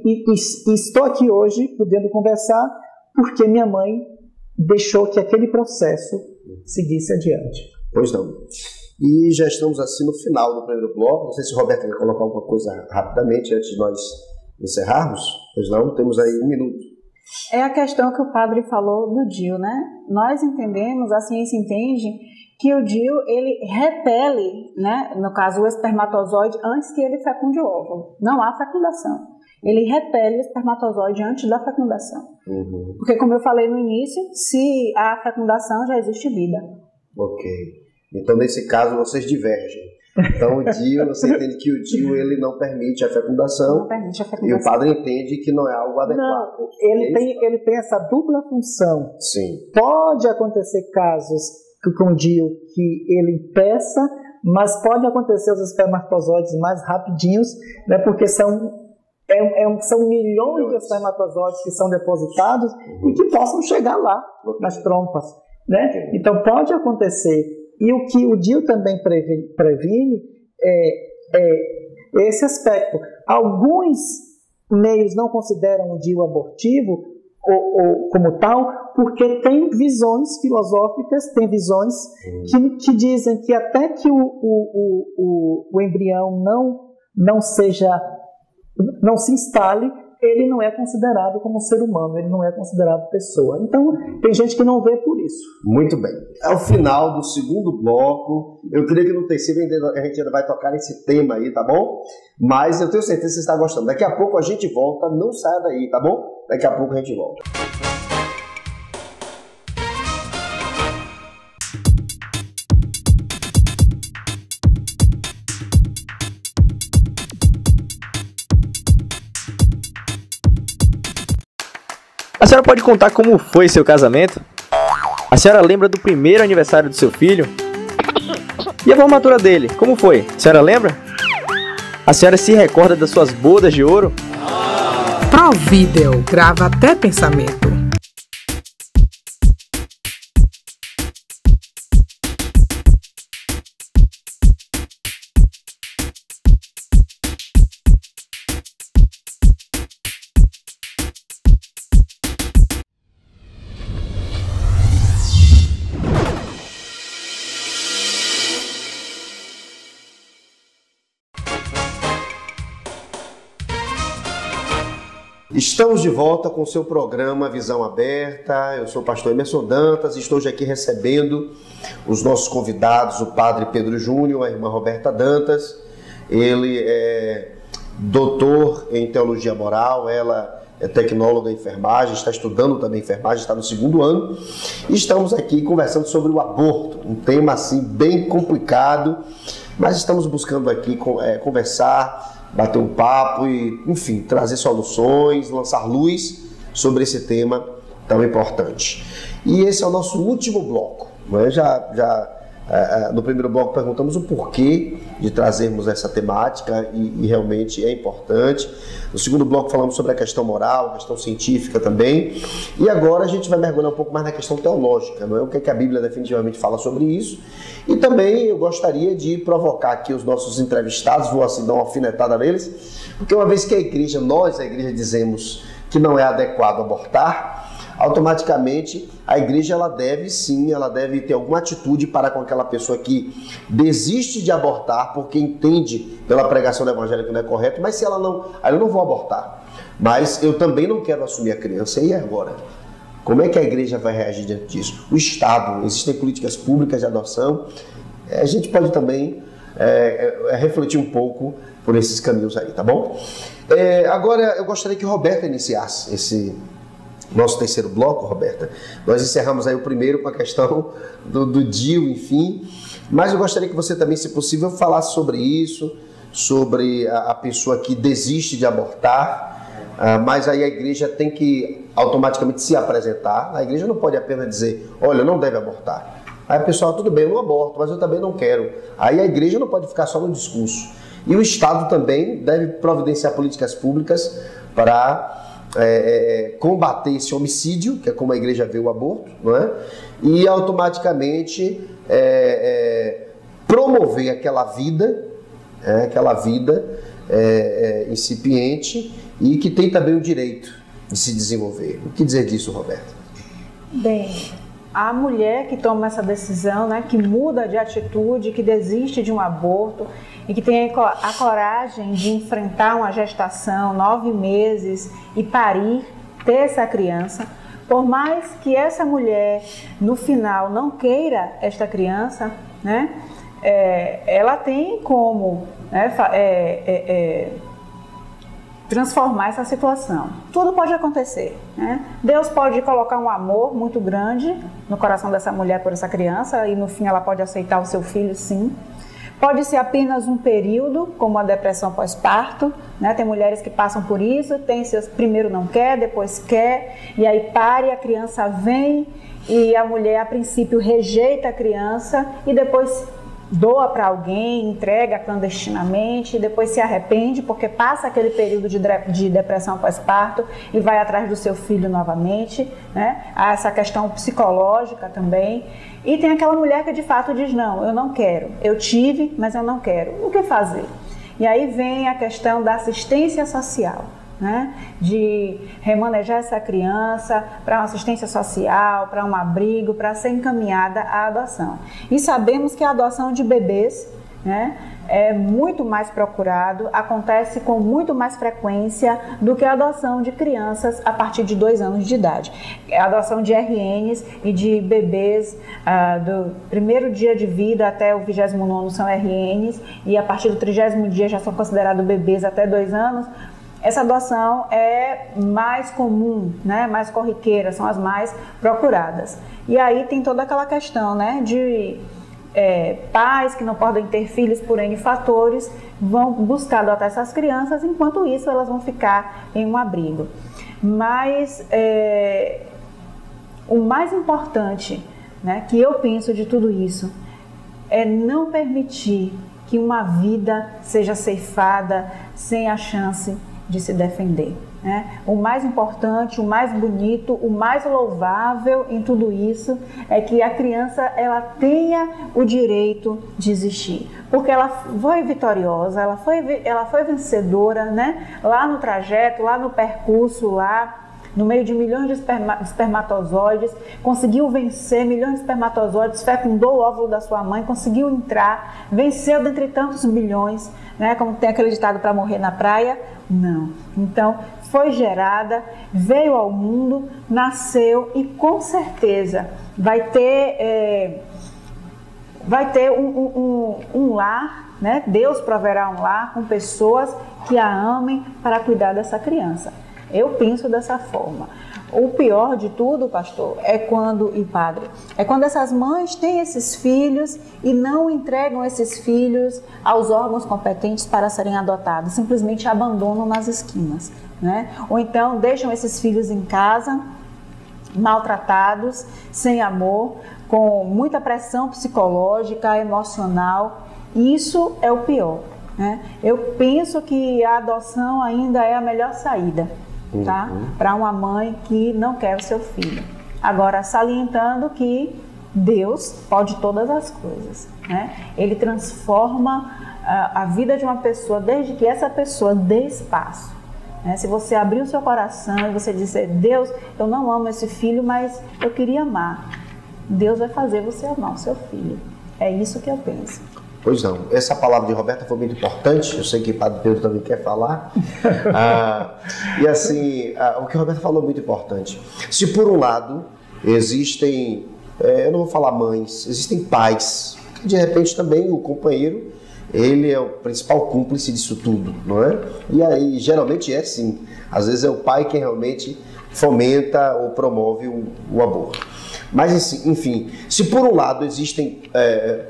E estou aqui hoje podendo conversar porque minha mãe deixou que aquele processo seguisse adiante. Pois não. E já estamos assim no final do primeiro bloco. Não sei se o Roberto quer colocar alguma coisa rapidamente antes de nós encerrarmos. Pois não, temos aí 1 minuto. É a questão que o padre falou do DIU, né? Nós entendemos, a ciência entende, que o DIU, ele repele, né? No caso, o espermatozoide antes que ele fecunde o óvulo. Não há fecundação. Ele repele o espermatozoide antes da fecundação. Porque, como eu falei no início, se há fecundação, já existe vida. Ok. Então, nesse caso, vocês divergem. Então, o DIU, você entende que o DIU ele não permite a fecundação. Não permite a fecundação. E o padre entende que não é algo adequado. Não, ele tem essa dupla função. Sim. Pode acontecer casos com o DIU que ele impeça, mas pode acontecer os espermatozoides mais rapidinhos, né, porque são milhões de espermatozoides que são depositados e que possam chegar lá, nas trompas, né? Então pode acontecer. E o que o DIU também previne é esse aspecto. Alguns meios não consideram o DIU abortivo ou como tal, porque tem visões filosóficas, tem visões que dizem que até que o embrião não se instale, ele não é considerado como ser humano, ele não é considerado pessoa. Então, tem gente que não vê por isso. Muito bem. Ao final do segundo bloco, eu creio que no terceiro a gente ainda vai tocar nesse tema aí, tá bom? Mas eu tenho certeza que você está gostando. Daqui a pouco a gente volta, não saia daí, tá bom? Daqui a pouco a gente volta. A senhora pode contar como foi seu casamento? A senhora lembra do primeiro aniversário do seu filho? E a formatura dele, como foi? A senhora lembra? A senhora se recorda das suas bodas de ouro? Provídeo, grava até pensamento. Estamos de volta com o seu programa Visão Aberta. Eu sou o pastor Emerson Dantas e estou hoje aqui recebendo os nossos convidados, o padre Pedro Júnior, a irmã Roberta Dantas. Ele é doutor em teologia moral, ela é tecnóloga em enfermagem, está estudando também enfermagem, está no 2º ano. E estamos aqui conversando sobre o aborto, um tema assim bem complicado, mas estamos buscando aqui conversar, bater um papo e, enfim, trazer soluções, lançar luz sobre esse tema tão importante. E esse é o nosso último bloco. Né? No primeiro bloco perguntamos o porquê de trazermos essa temática e realmente é importante. No segundo bloco falamos sobre a questão moral, a questão científica também. E agora a gente vai mergulhar um pouco mais na questão teológica, não é? O que a Bíblia definitivamente fala sobre isso. E também eu gostaria de provocar aqui os nossos entrevistados, vou assim dar uma alfinetada neles, porque uma vez que a igreja dizemos que não é adequado abortar, automaticamente a igreja ela deve ter alguma atitude para com aquela pessoa que desiste de abortar porque entende pela pregação do evangelho que não é correto, mas se ela não, eu não vou abortar, mas eu também não quero assumir a criança, e agora? Como é que a igreja vai reagir diante disso? O Estado, existem políticas públicas de adoção, a gente pode também refletir um pouco por esses caminhos aí, tá bom? Agora eu gostaria que Roberta iniciasse esse nosso terceiro bloco, Roberta. Nós encerramos aí o primeiro com a questão do DIU, enfim, mas eu gostaria que você também, se possível, falasse sobre isso, sobre a pessoa que desiste de abortar, mas aí a igreja tem que automaticamente se apresentar. A igreja não pode apenas dizer, olha, não deve abortar. Aí a pessoa, tudo bem, eu não aborto, mas eu também não quero. Aí a igreja não pode ficar só no discurso. E o Estado também deve providenciar políticas públicas para combater esse homicídio, que é como a igreja vê o aborto, não é? E automaticamente promover aquela vida incipiente e que tem também o direito de se desenvolver. O que dizer disso, Roberta? Bem, a mulher que toma essa decisão, né, que muda de atitude, que desiste de um aborto e que tem a coragem de enfrentar uma gestação, 9 meses e parir, ter essa criança, por mais que essa mulher no final não queira esta criança, né, ela tem como, né, transformar essa situação. Tudo pode acontecer, né? Deus pode colocar um amor muito grande no coração dessa mulher por essa criança e no fim ela pode aceitar o seu filho, sim. Pode ser apenas um período, como a depressão pós-parto, né? Tem mulheres que passam por isso, primeiro não quer, depois quer, e aí para e a criança vem e a mulher a princípio rejeita a criança e depois doa para alguém, entrega clandestinamente, e depois se arrepende porque passa aquele período de depressão pós-parto e vai atrás do seu filho novamente, né? Há essa questão psicológica também. E tem aquela mulher que de fato diz, não, eu não quero, eu tive, mas eu não quero. O que fazer? E aí vem a questão da assistência social, né? De remanejar essa criança para uma assistência social, para um abrigo, para ser encaminhada à adoção. E sabemos que a adoção de bebês, né, é muito mais procurado, acontece com muito mais frequência do que a adoção de crianças a partir de 2 anos de idade. A adoção de RNs e de bebês do primeiro dia de vida até o 29º são RNs e a partir do 30º dia já são considerados bebês até 2 anos. Essa adoção é mais comum, né, mais corriqueira, são as mais procuradas. E aí tem toda aquela questão, né, de pais que não podem ter filhos por N fatores vão buscar adotar essas crianças, enquanto isso elas vão ficar em um abrigo. Mas o mais importante, né, que eu penso de tudo isso é não permitir que uma vida seja ceifada sem a chance de se defender, né? O mais importante, o mais bonito, o mais louvável em tudo isso é que a criança ela tenha o direito de existir, porque ela foi vitoriosa, ela foi vencedora, né? Lá no trajeto, lá no percurso, lá no meio de milhões de espermatozoides, conseguiu vencer milhões de espermatozoides, fecundou o óvulo da sua mãe, conseguiu entrar, venceu dentre tantos milhões, né? Como tem acreditado para morrer na praia? Não. Então, foi gerada, veio ao mundo, nasceu e com certeza vai ter um lar, né? Deus proverá um lar com pessoas que a amem para cuidar dessa criança. Eu penso dessa forma. O pior de tudo, pastor, e padre, é quando essas mães têm esses filhos e não entregam esses filhos aos órgãos competentes para serem adotados, simplesmente abandonam nas esquinas, né? Ou então deixam esses filhos em casa, maltratados, sem amor, com muita pressão psicológica, emocional. Isso é o pior, né? Eu penso que a adoção ainda é a melhor saída, tá? Para uma mãe que não quer o seu filho. Agora, salientando que Deus pode todas as coisas, né? Ele transforma a vida de uma pessoa desde que essa pessoa dê espaço, né? Se você abrir o seu coração e você dizer, Deus, eu não amo esse filho, mas eu queria amar, Deus vai fazer você amar o seu filho. É isso que eu penso. Pois não, essa palavra de Roberta foi muito importante, eu sei que o Padre Pedro também quer falar. E assim, o que a Roberta falou é muito importante. Se por um lado existem, eu não vou falar mães, existem pais, que de repente também o companheiro, ele é o principal cúmplice disso tudo, não é? E aí geralmente é sim, às vezes é o pai que realmente fomenta ou promove o aborto. Mas enfim, se por um lado existem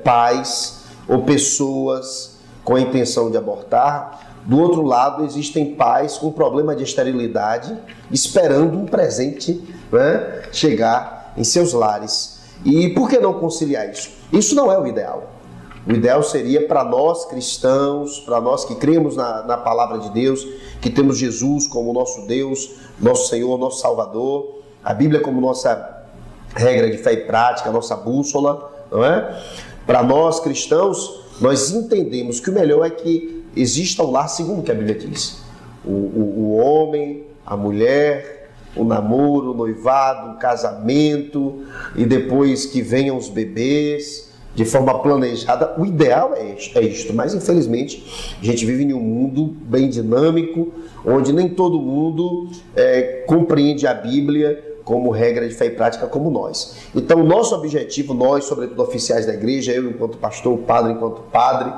pais ou pessoas com a intenção de abortar. Do outro lado, existem pais com problema de esterilidade, esperando um presente, né, chegar em seus lares. E por que não conciliar isso? Isso não é o ideal. O ideal seria para nós cristãos, para nós que cremos na palavra de Deus, que temos Jesus como nosso Deus, nosso Senhor, nosso Salvador, a Bíblia como nossa regra de fé e prática, nossa bússola, não é? Para nós cristãos, nós entendemos que o melhor é que exista um lar segundo o que a Bíblia diz. O homem, a mulher, o namoro, o noivado, o casamento, e depois que venham os bebês, de forma planejada. O ideal é isto, mas infelizmente a gente vive em um mundo bem dinâmico, onde nem todo mundo compreende a Bíblia como regra de fé e prática como nós. Então o nosso objetivo, nós, sobretudo oficiais da igreja, eu enquanto pastor, o padre enquanto padre,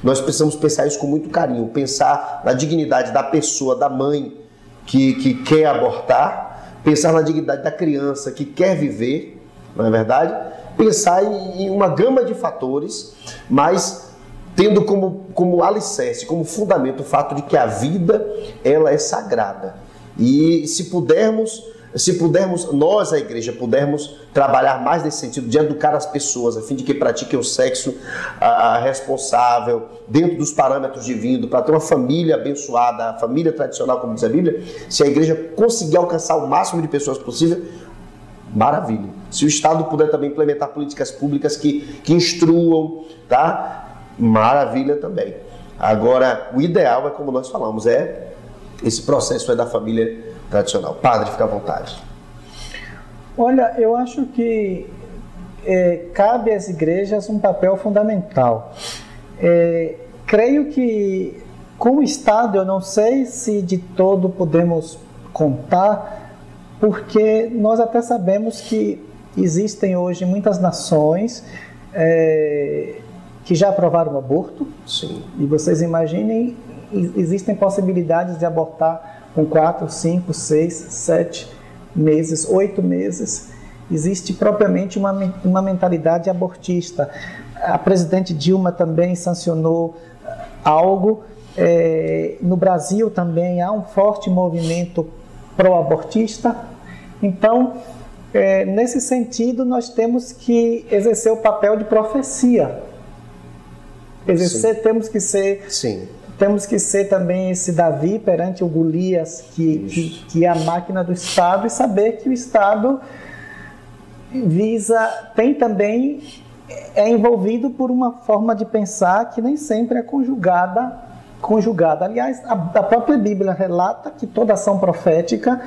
nós precisamos pensar isso com muito carinho, pensar na dignidade da pessoa, da mãe que quer abortar, pensar na dignidade da criança que quer viver, não é verdade? Pensar em uma gama de fatores, mas tendo como alicerce, como fundamento o fato de que a vida, ela é sagrada. E se pudermos, nós, a igreja, pudermos trabalhar mais nesse sentido, de educar as pessoas, a fim de que pratiquem o sexo responsável, dentro dos parâmetros divinos, para ter uma família abençoada, a família tradicional, como diz a Bíblia, se a igreja conseguir alcançar o máximo de pessoas possível, maravilha. Se o Estado puder também implementar políticas públicas que instruam, tá? Maravilha também. Agora, o ideal é, como nós falamos, esse processo da família tradicional. Padre, fica à vontade. Olha, eu acho que cabe às igrejas um papel fundamental. Creio que com o Estado, eu não sei se de todo podemos contar, porque nós até sabemos que existem hoje muitas nações que já aprovaram o aborto. Sim. E vocês imaginem, existem possibilidades de abortar com 4, 5, 6, 7 meses, 8 meses. Existe propriamente uma mentalidade abortista. A presidente Dilma também sancionou algo. No Brasil também há um forte movimento pró-abortista. Então, nesse sentido, nós temos que exercer o papel de profecia. Temos que ser... Sim. Temos que ser também esse Davi perante o Golias, que é a máquina do Estado, e saber que o Estado tem também, envolvido por uma forma de pensar que nem sempre é conjugada. Aliás, a própria Bíblia relata que toda ação profética,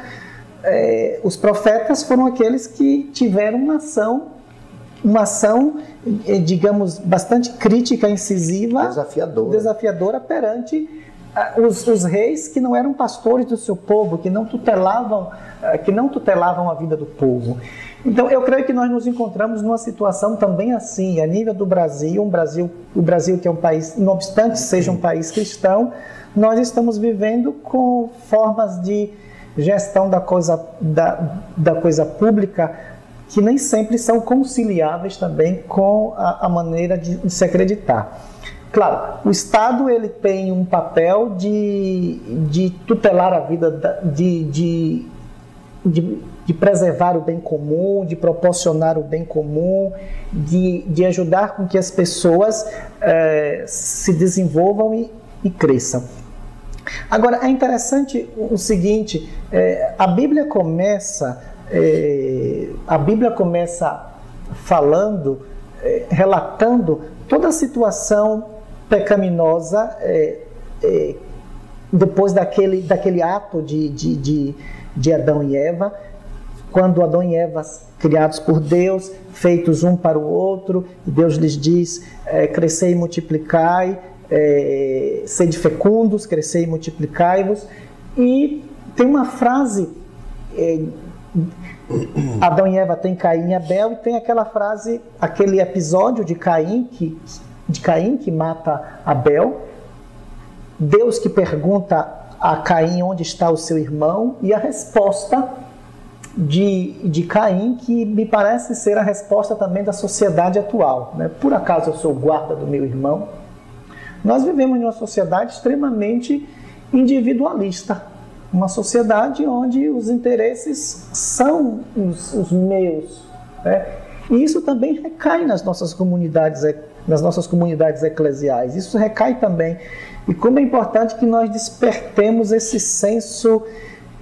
os profetas foram aqueles que tiveram uma ação, digamos, bastante crítica, incisiva, desafiadora perante os reis que não eram pastores do seu povo, que não tutelavam a vida do povo. Então, eu creio que nós nos encontramos numa situação também assim, a nível do Brasil, o Brasil que é um país, não obstante seja um país cristão, nós estamos vivendo com formas de gestão da coisa pública que nem sempre são conciliáveis também com a maneira de se acreditar. Claro, o Estado ele tem um papel de tutelar a vida, de preservar o bem comum, de proporcionar o bem comum, de ajudar com que as pessoas se desenvolvam e cresçam. Agora, é interessante o seguinte, a Bíblia começa falando, relatando toda a situação pecaminosa depois daquele ato de Adão e Eva, quando Adão e Eva, criados por Deus, feitos um para o outro, Deus lhes diz, crescei e multiplicai, sede fecundos, crescei e multiplicai-vos. E tem uma frase, Adão e Eva tem Caim e Abel, e tem aquela frase, aquele episódio de Caim que mata Abel, Deus que pergunta a Caim onde está o seu irmão, e a resposta de Caim, que me parece ser a resposta também da sociedade atual, né? Por acaso eu sou guarda do meu irmão? Nós vivemos em uma sociedade extremamente individualista, uma sociedade onde os interesses são os meus, né? E isso também recai nas nossas comunidades eclesiais, isso recai também. E como é importante que nós despertemos esse senso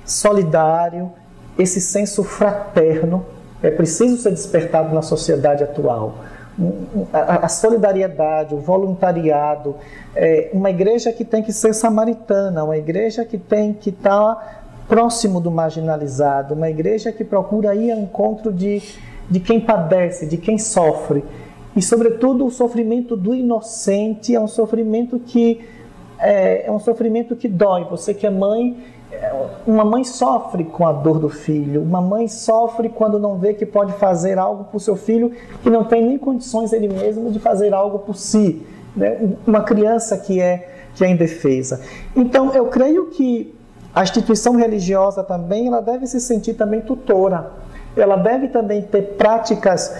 solidário, esse senso fraterno, é preciso ser despertado na sociedade atual. A solidariedade, o voluntariado, uma igreja que tem que ser samaritana, uma igreja que tem que estar próximo do marginalizado, uma igreja que procura ir ao encontro de quem padece, de quem sofre. E, sobretudo, o sofrimento do inocente é um sofrimento que dói. Você que é mãe, uma mãe sofre com a dor do filho, uma mãe sofre quando não vê que pode fazer algo por seu filho, que não tem nem condições ele mesmo de fazer algo por si, né? Uma criança que é indefesa. Então, eu creio que a instituição religiosa também, ela deve se sentir também tutora, ela deve também ter práticas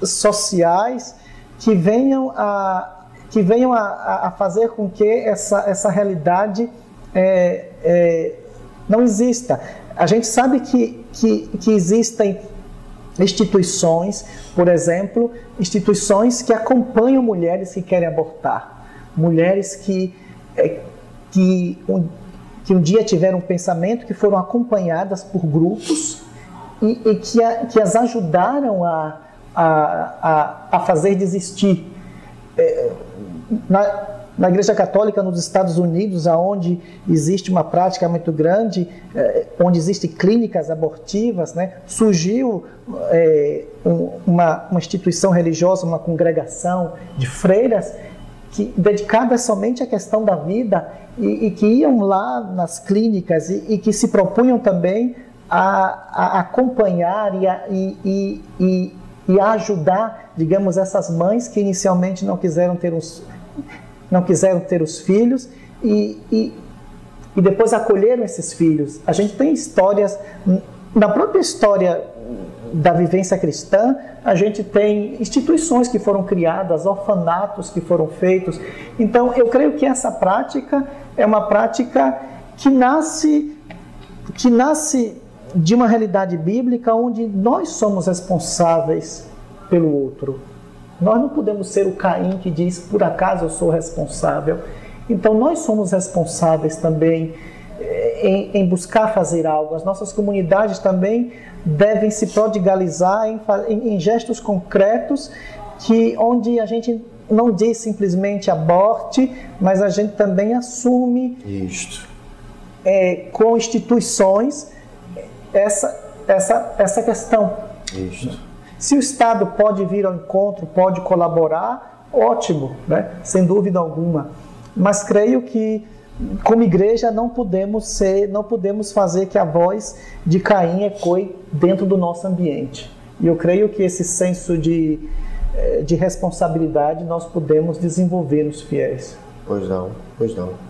sociais que venham a fazer com que essa realidade não exista. A gente sabe que existem instituições, por exemplo, instituições que acompanham mulheres que querem abortar, mulheres que um dia tiveram um pensamento, que foram acompanhadas por grupos e que as ajudaram a fazer desistir. Na Igreja Católica nos Estados Unidos, onde existe uma prática muito grande, onde existem clínicas abortivas, né, surgiu uma instituição religiosa, uma congregação de freiras dedicadas somente à questão da vida e que iam lá nas clínicas e que se propunham também a acompanhar e a ajudar, digamos, essas mães que inicialmente não quiseram ter os filhos e depois acolheram esses filhos. A gente tem histórias, na própria história da vivência cristã, a gente tem instituições que foram criadas, orfanatos que foram feitos. Então, eu creio que essa prática é uma prática que nasce de uma realidade bíblica onde nós somos responsáveis pelo outro. Nós não podemos ser o Caim que diz, por acaso eu sou responsável. Então nós somos responsáveis também em buscar fazer algo. As nossas comunidades também devem se prodigalizar em gestos concretos, onde a gente não diz simplesmente aborte, mas a gente também assume com instituições essa questão. Se o Estado pode vir ao encontro, pode colaborar, ótimo, né? Sem dúvida alguma. Mas creio que, como igreja, não podemos fazer que a voz de Caim ecoe dentro do nosso ambiente. E eu creio que esse senso de responsabilidade nós podemos desenvolver nos fiéis. Pois não.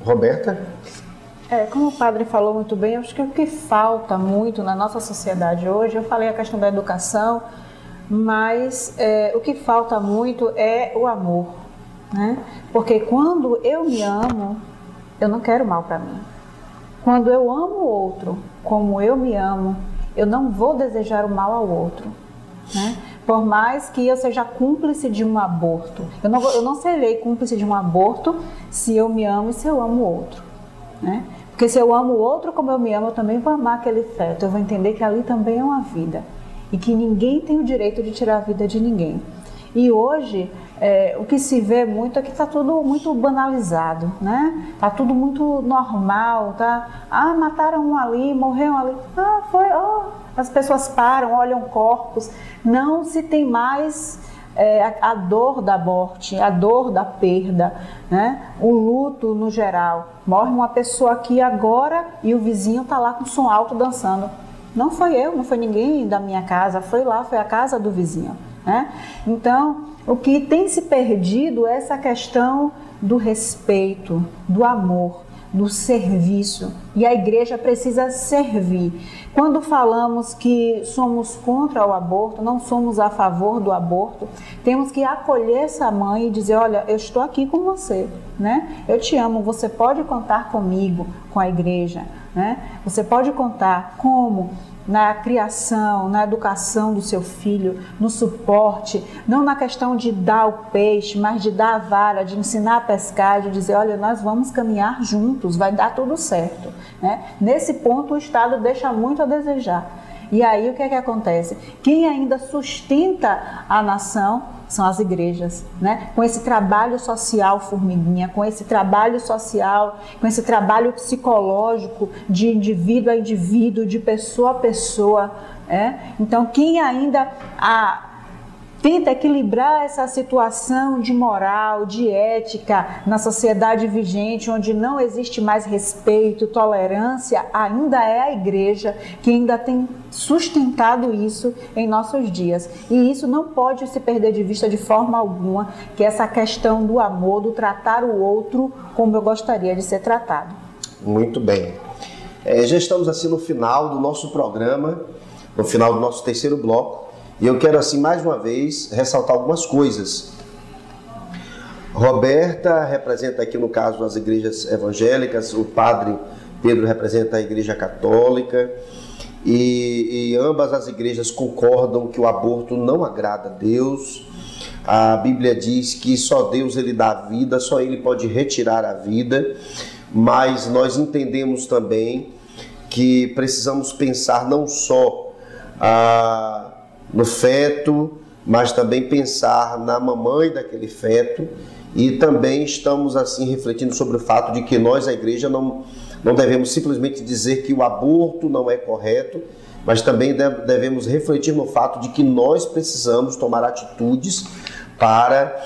Roberta? Como o padre falou muito bem, eu acho que o que falta muito na nossa sociedade hoje, eu falei a questão da educação, mas o que falta muito é o amor, né? Porque quando eu me amo, eu não quero mal para mim. Quando eu amo o outro como eu me amo, eu não vou desejar o mal ao outro, né? Por mais que eu seja cúmplice de um aborto, eu não serei cúmplice de um aborto se eu me amo e se eu amo o outro, né? Porque se eu amo o outro como eu me amo, eu também vou amar aquele feto, eu vou entender que ali também é uma vida e que ninguém tem o direito de tirar a vida de ninguém. E hoje, o que se vê muito é que está tudo muito banalizado, né? Está tudo muito normal, tá? Mataram um ali, morreu um ali. As pessoas param, olham corpos. Não se tem mais a dor da morte, a dor da perda, né? O luto no geral. Morre uma pessoa aqui agora e o vizinho está lá com som alto dançando. Não foi eu, não foi ninguém da minha casa, foi a casa do vizinho, né? Então, o que tem se perdido é essa questão do respeito, do amor, do serviço. E a igreja precisa servir. Quando falamos que somos contra o aborto, não somos a favor do aborto, temos que acolher essa mãe e dizer, olha, eu estou aqui com você, né? Eu te amo, você pode contar comigo, com a igreja, né? Você pode contar como? Na criação, na educação do seu filho, no suporte, não na questão de dar o peixe, mas de dar a vara, de ensinar a pescar, de dizer, olha, nós vamos caminhar juntos, vai dar tudo certo, né? Nesse ponto o Estado deixa muito a desejar. E aí o que é que acontece? Quem ainda sustenta a nação são as igrejas, né? Com esse trabalho social formiguinha, com esse trabalho social, com esse trabalho psicológico de indivíduo a indivíduo, de pessoa a pessoa. Então, quem ainda tenta equilibrar essa situação de moral, de ética na sociedade vigente, onde não existe mais respeito, tolerância, ainda é a igreja que ainda tem sustentado isso em nossos dias. E isso não pode se perder de vista de forma alguma, que é essa questão do amor, do tratar o outro como eu gostaria de ser tratado. Muito bem. Já estamos assim no final do nosso programa, no final do nosso terceiro bloco. E eu quero, assim, mais uma vez, ressaltar algumas coisas. Roberta representa aqui, no caso, as igrejas evangélicas, o padre Pedro representa a igreja católica, e ambas as igrejas concordam que o aborto não agrada a Deus. A Bíblia diz que só Deus ele dá a vida, só Ele pode retirar a vida, mas nós entendemos também que precisamos pensar não só no feto, mas também pensar na mamãe daquele feto, e também estamos assim refletindo sobre o fato de que nós, a igreja, não devemos simplesmente dizer que o aborto não é correto, mas também devemos refletir no fato de que nós precisamos tomar atitudes para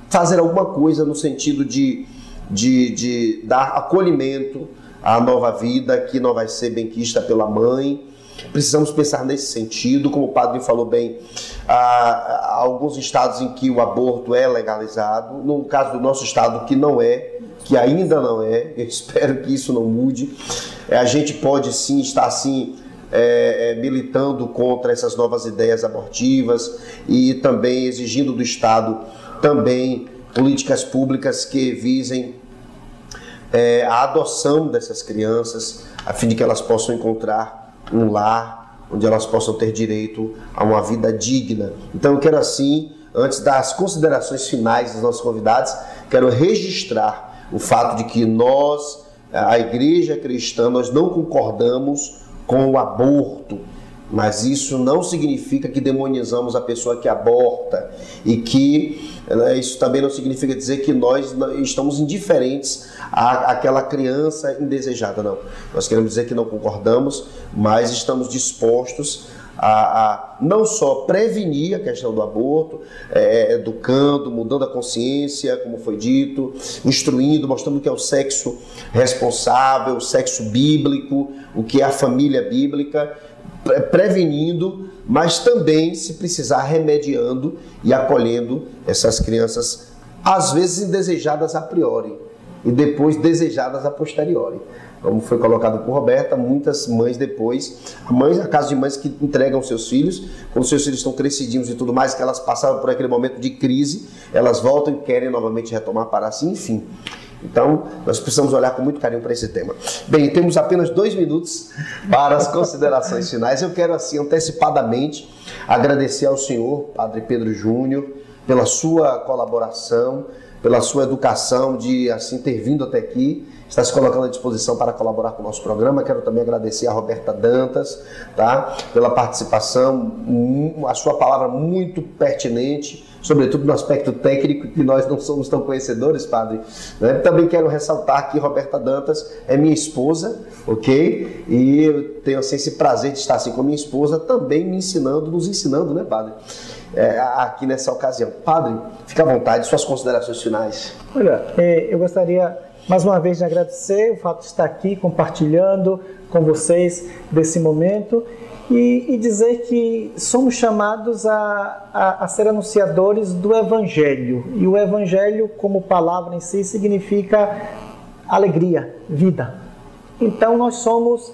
fazer alguma coisa no sentido de dar acolhimento à nova vida que não vai ser benquista pela mãe. Precisamos pensar nesse sentido, como o padre falou bem, há alguns estados em que o aborto é legalizado, no caso do nosso estado que não é, que ainda não é, eu espero que isso não mude. A gente pode sim estar assim, militando contra essas novas ideias abortivas e também exigindo do Estado também políticas públicas que visem a adoção dessas crianças, a fim de que elas possam encontrar um lar onde elas possam ter direito a uma vida digna. Então eu quero assim, antes das considerações finais dos nossos convidados, quero registrar o fato de que nós, a igreja cristã, nós não concordamos com o aborto, mas isso não significa que demonizamos a pessoa que aborta, e que isso também não significa dizer que nós estamos indiferentes àquela criança indesejada, não. Nós queremos dizer que não concordamos, mas estamos dispostos a não só prevenir a questão do aborto, educando, mudando a consciência, como foi dito, instruindo, mostrando o que é o sexo responsável, o sexo bíblico, o que é a família bíblica, prevenindo, mas também, se precisar, remediando e acolhendo essas crianças, às vezes indesejadas a priori e depois desejadas a posteriori. Como foi colocado por Roberta, muitas mães depois, há casos de mães que entregam seus filhos, quando seus filhos estão crescidinhos e tudo mais, que elas passaram por aquele momento de crise, elas voltam e querem novamente retomar para si, enfim. Então, nós precisamos olhar com muito carinho para esse tema. Bem, temos apenas 2 minutos para as considerações finais. Eu quero, assim, antecipadamente, agradecer ao senhor, Padre Pedro Júnior, pela sua colaboração, pela sua educação de, assim, ter vindo até aqui, está se colocando à disposição para colaborar com o nosso programa. Quero também agradecer a Roberta Dantas, tá, pela participação, a sua palavra muito pertinente, sobretudo no aspecto técnico, que nós não somos tão conhecedores, padre. Também quero ressaltar que Roberta Dantas é minha esposa, ok? E eu tenho assim, esse prazer de estar assim com a minha esposa, também nos ensinando, né, padre? Aqui nessa ocasião. Padre, fica à vontade, suas considerações finais. Olha, eu gostaria mais uma vez de agradecer o fato de estar aqui compartilhando com vocês desse momento e dizer que somos chamados a ser anunciadores do Evangelho. E o Evangelho, como palavra em si, significa alegria, vida. Então nós somos,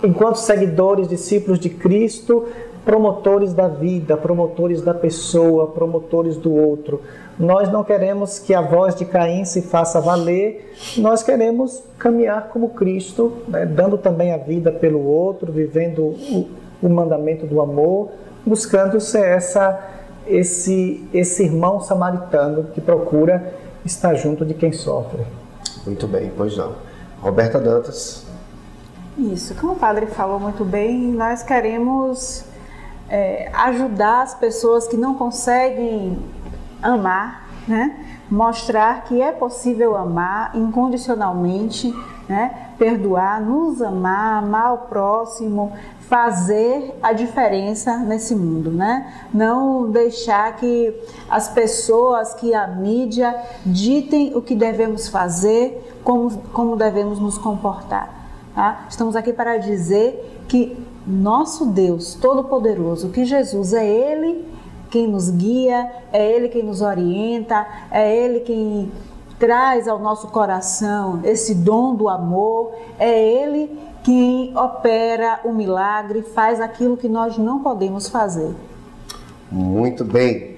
enquanto seguidores, discípulos de Cristo, promotores da vida, promotores da pessoa, promotores do outro. Nós não queremos que a voz de Caim se faça valer, nós queremos caminhar como Cristo, né, dando também a vida pelo outro, vivendo o mandamento do amor, buscando ser esse irmão samaritano que procura estar junto de quem sofre. Muito bem, pois não. Roberta Dantas. Isso, como o padre falou muito bem, nós queremos ajudar as pessoas que não conseguem amar, né? Mostrar que é possível amar incondicionalmente, né? Perdoar, nos amar, amar o próximo, fazer a diferença nesse mundo, né? Não deixar que as pessoas, que a mídia ditem o que devemos fazer, como devemos nos comportar. Tá? Estamos aqui para dizer que nosso Deus Todo-Poderoso, que Jesus é Ele quem nos guia, é Ele quem nos orienta, é Ele quem traz ao nosso coração esse dom do amor, é Ele quem opera o milagre, faz aquilo que nós não podemos fazer. Muito bem.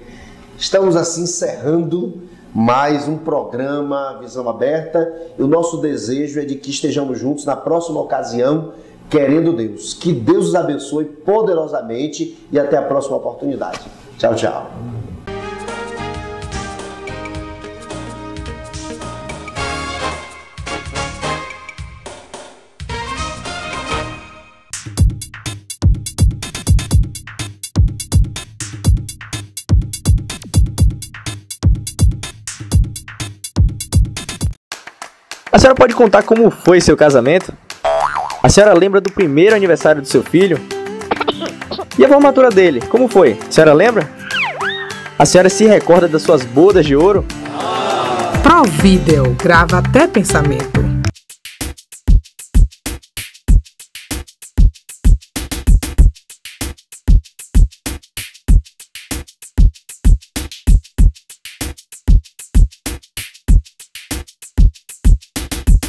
Estamos assim encerrando mais um programa Visão Aberta. E o nosso desejo é de que estejamos juntos na próxima ocasião, querendo Deus. Que Deus os abençoe poderosamente e até a próxima oportunidade. Tchau, tchau. A senhora pode contar como foi seu casamento? A senhora lembra do primeiro aniversário do seu filho? E a formatura dele, como foi? A senhora lembra? A senhora se recorda das suas bodas de ouro? Provídeo, grava até pensamento.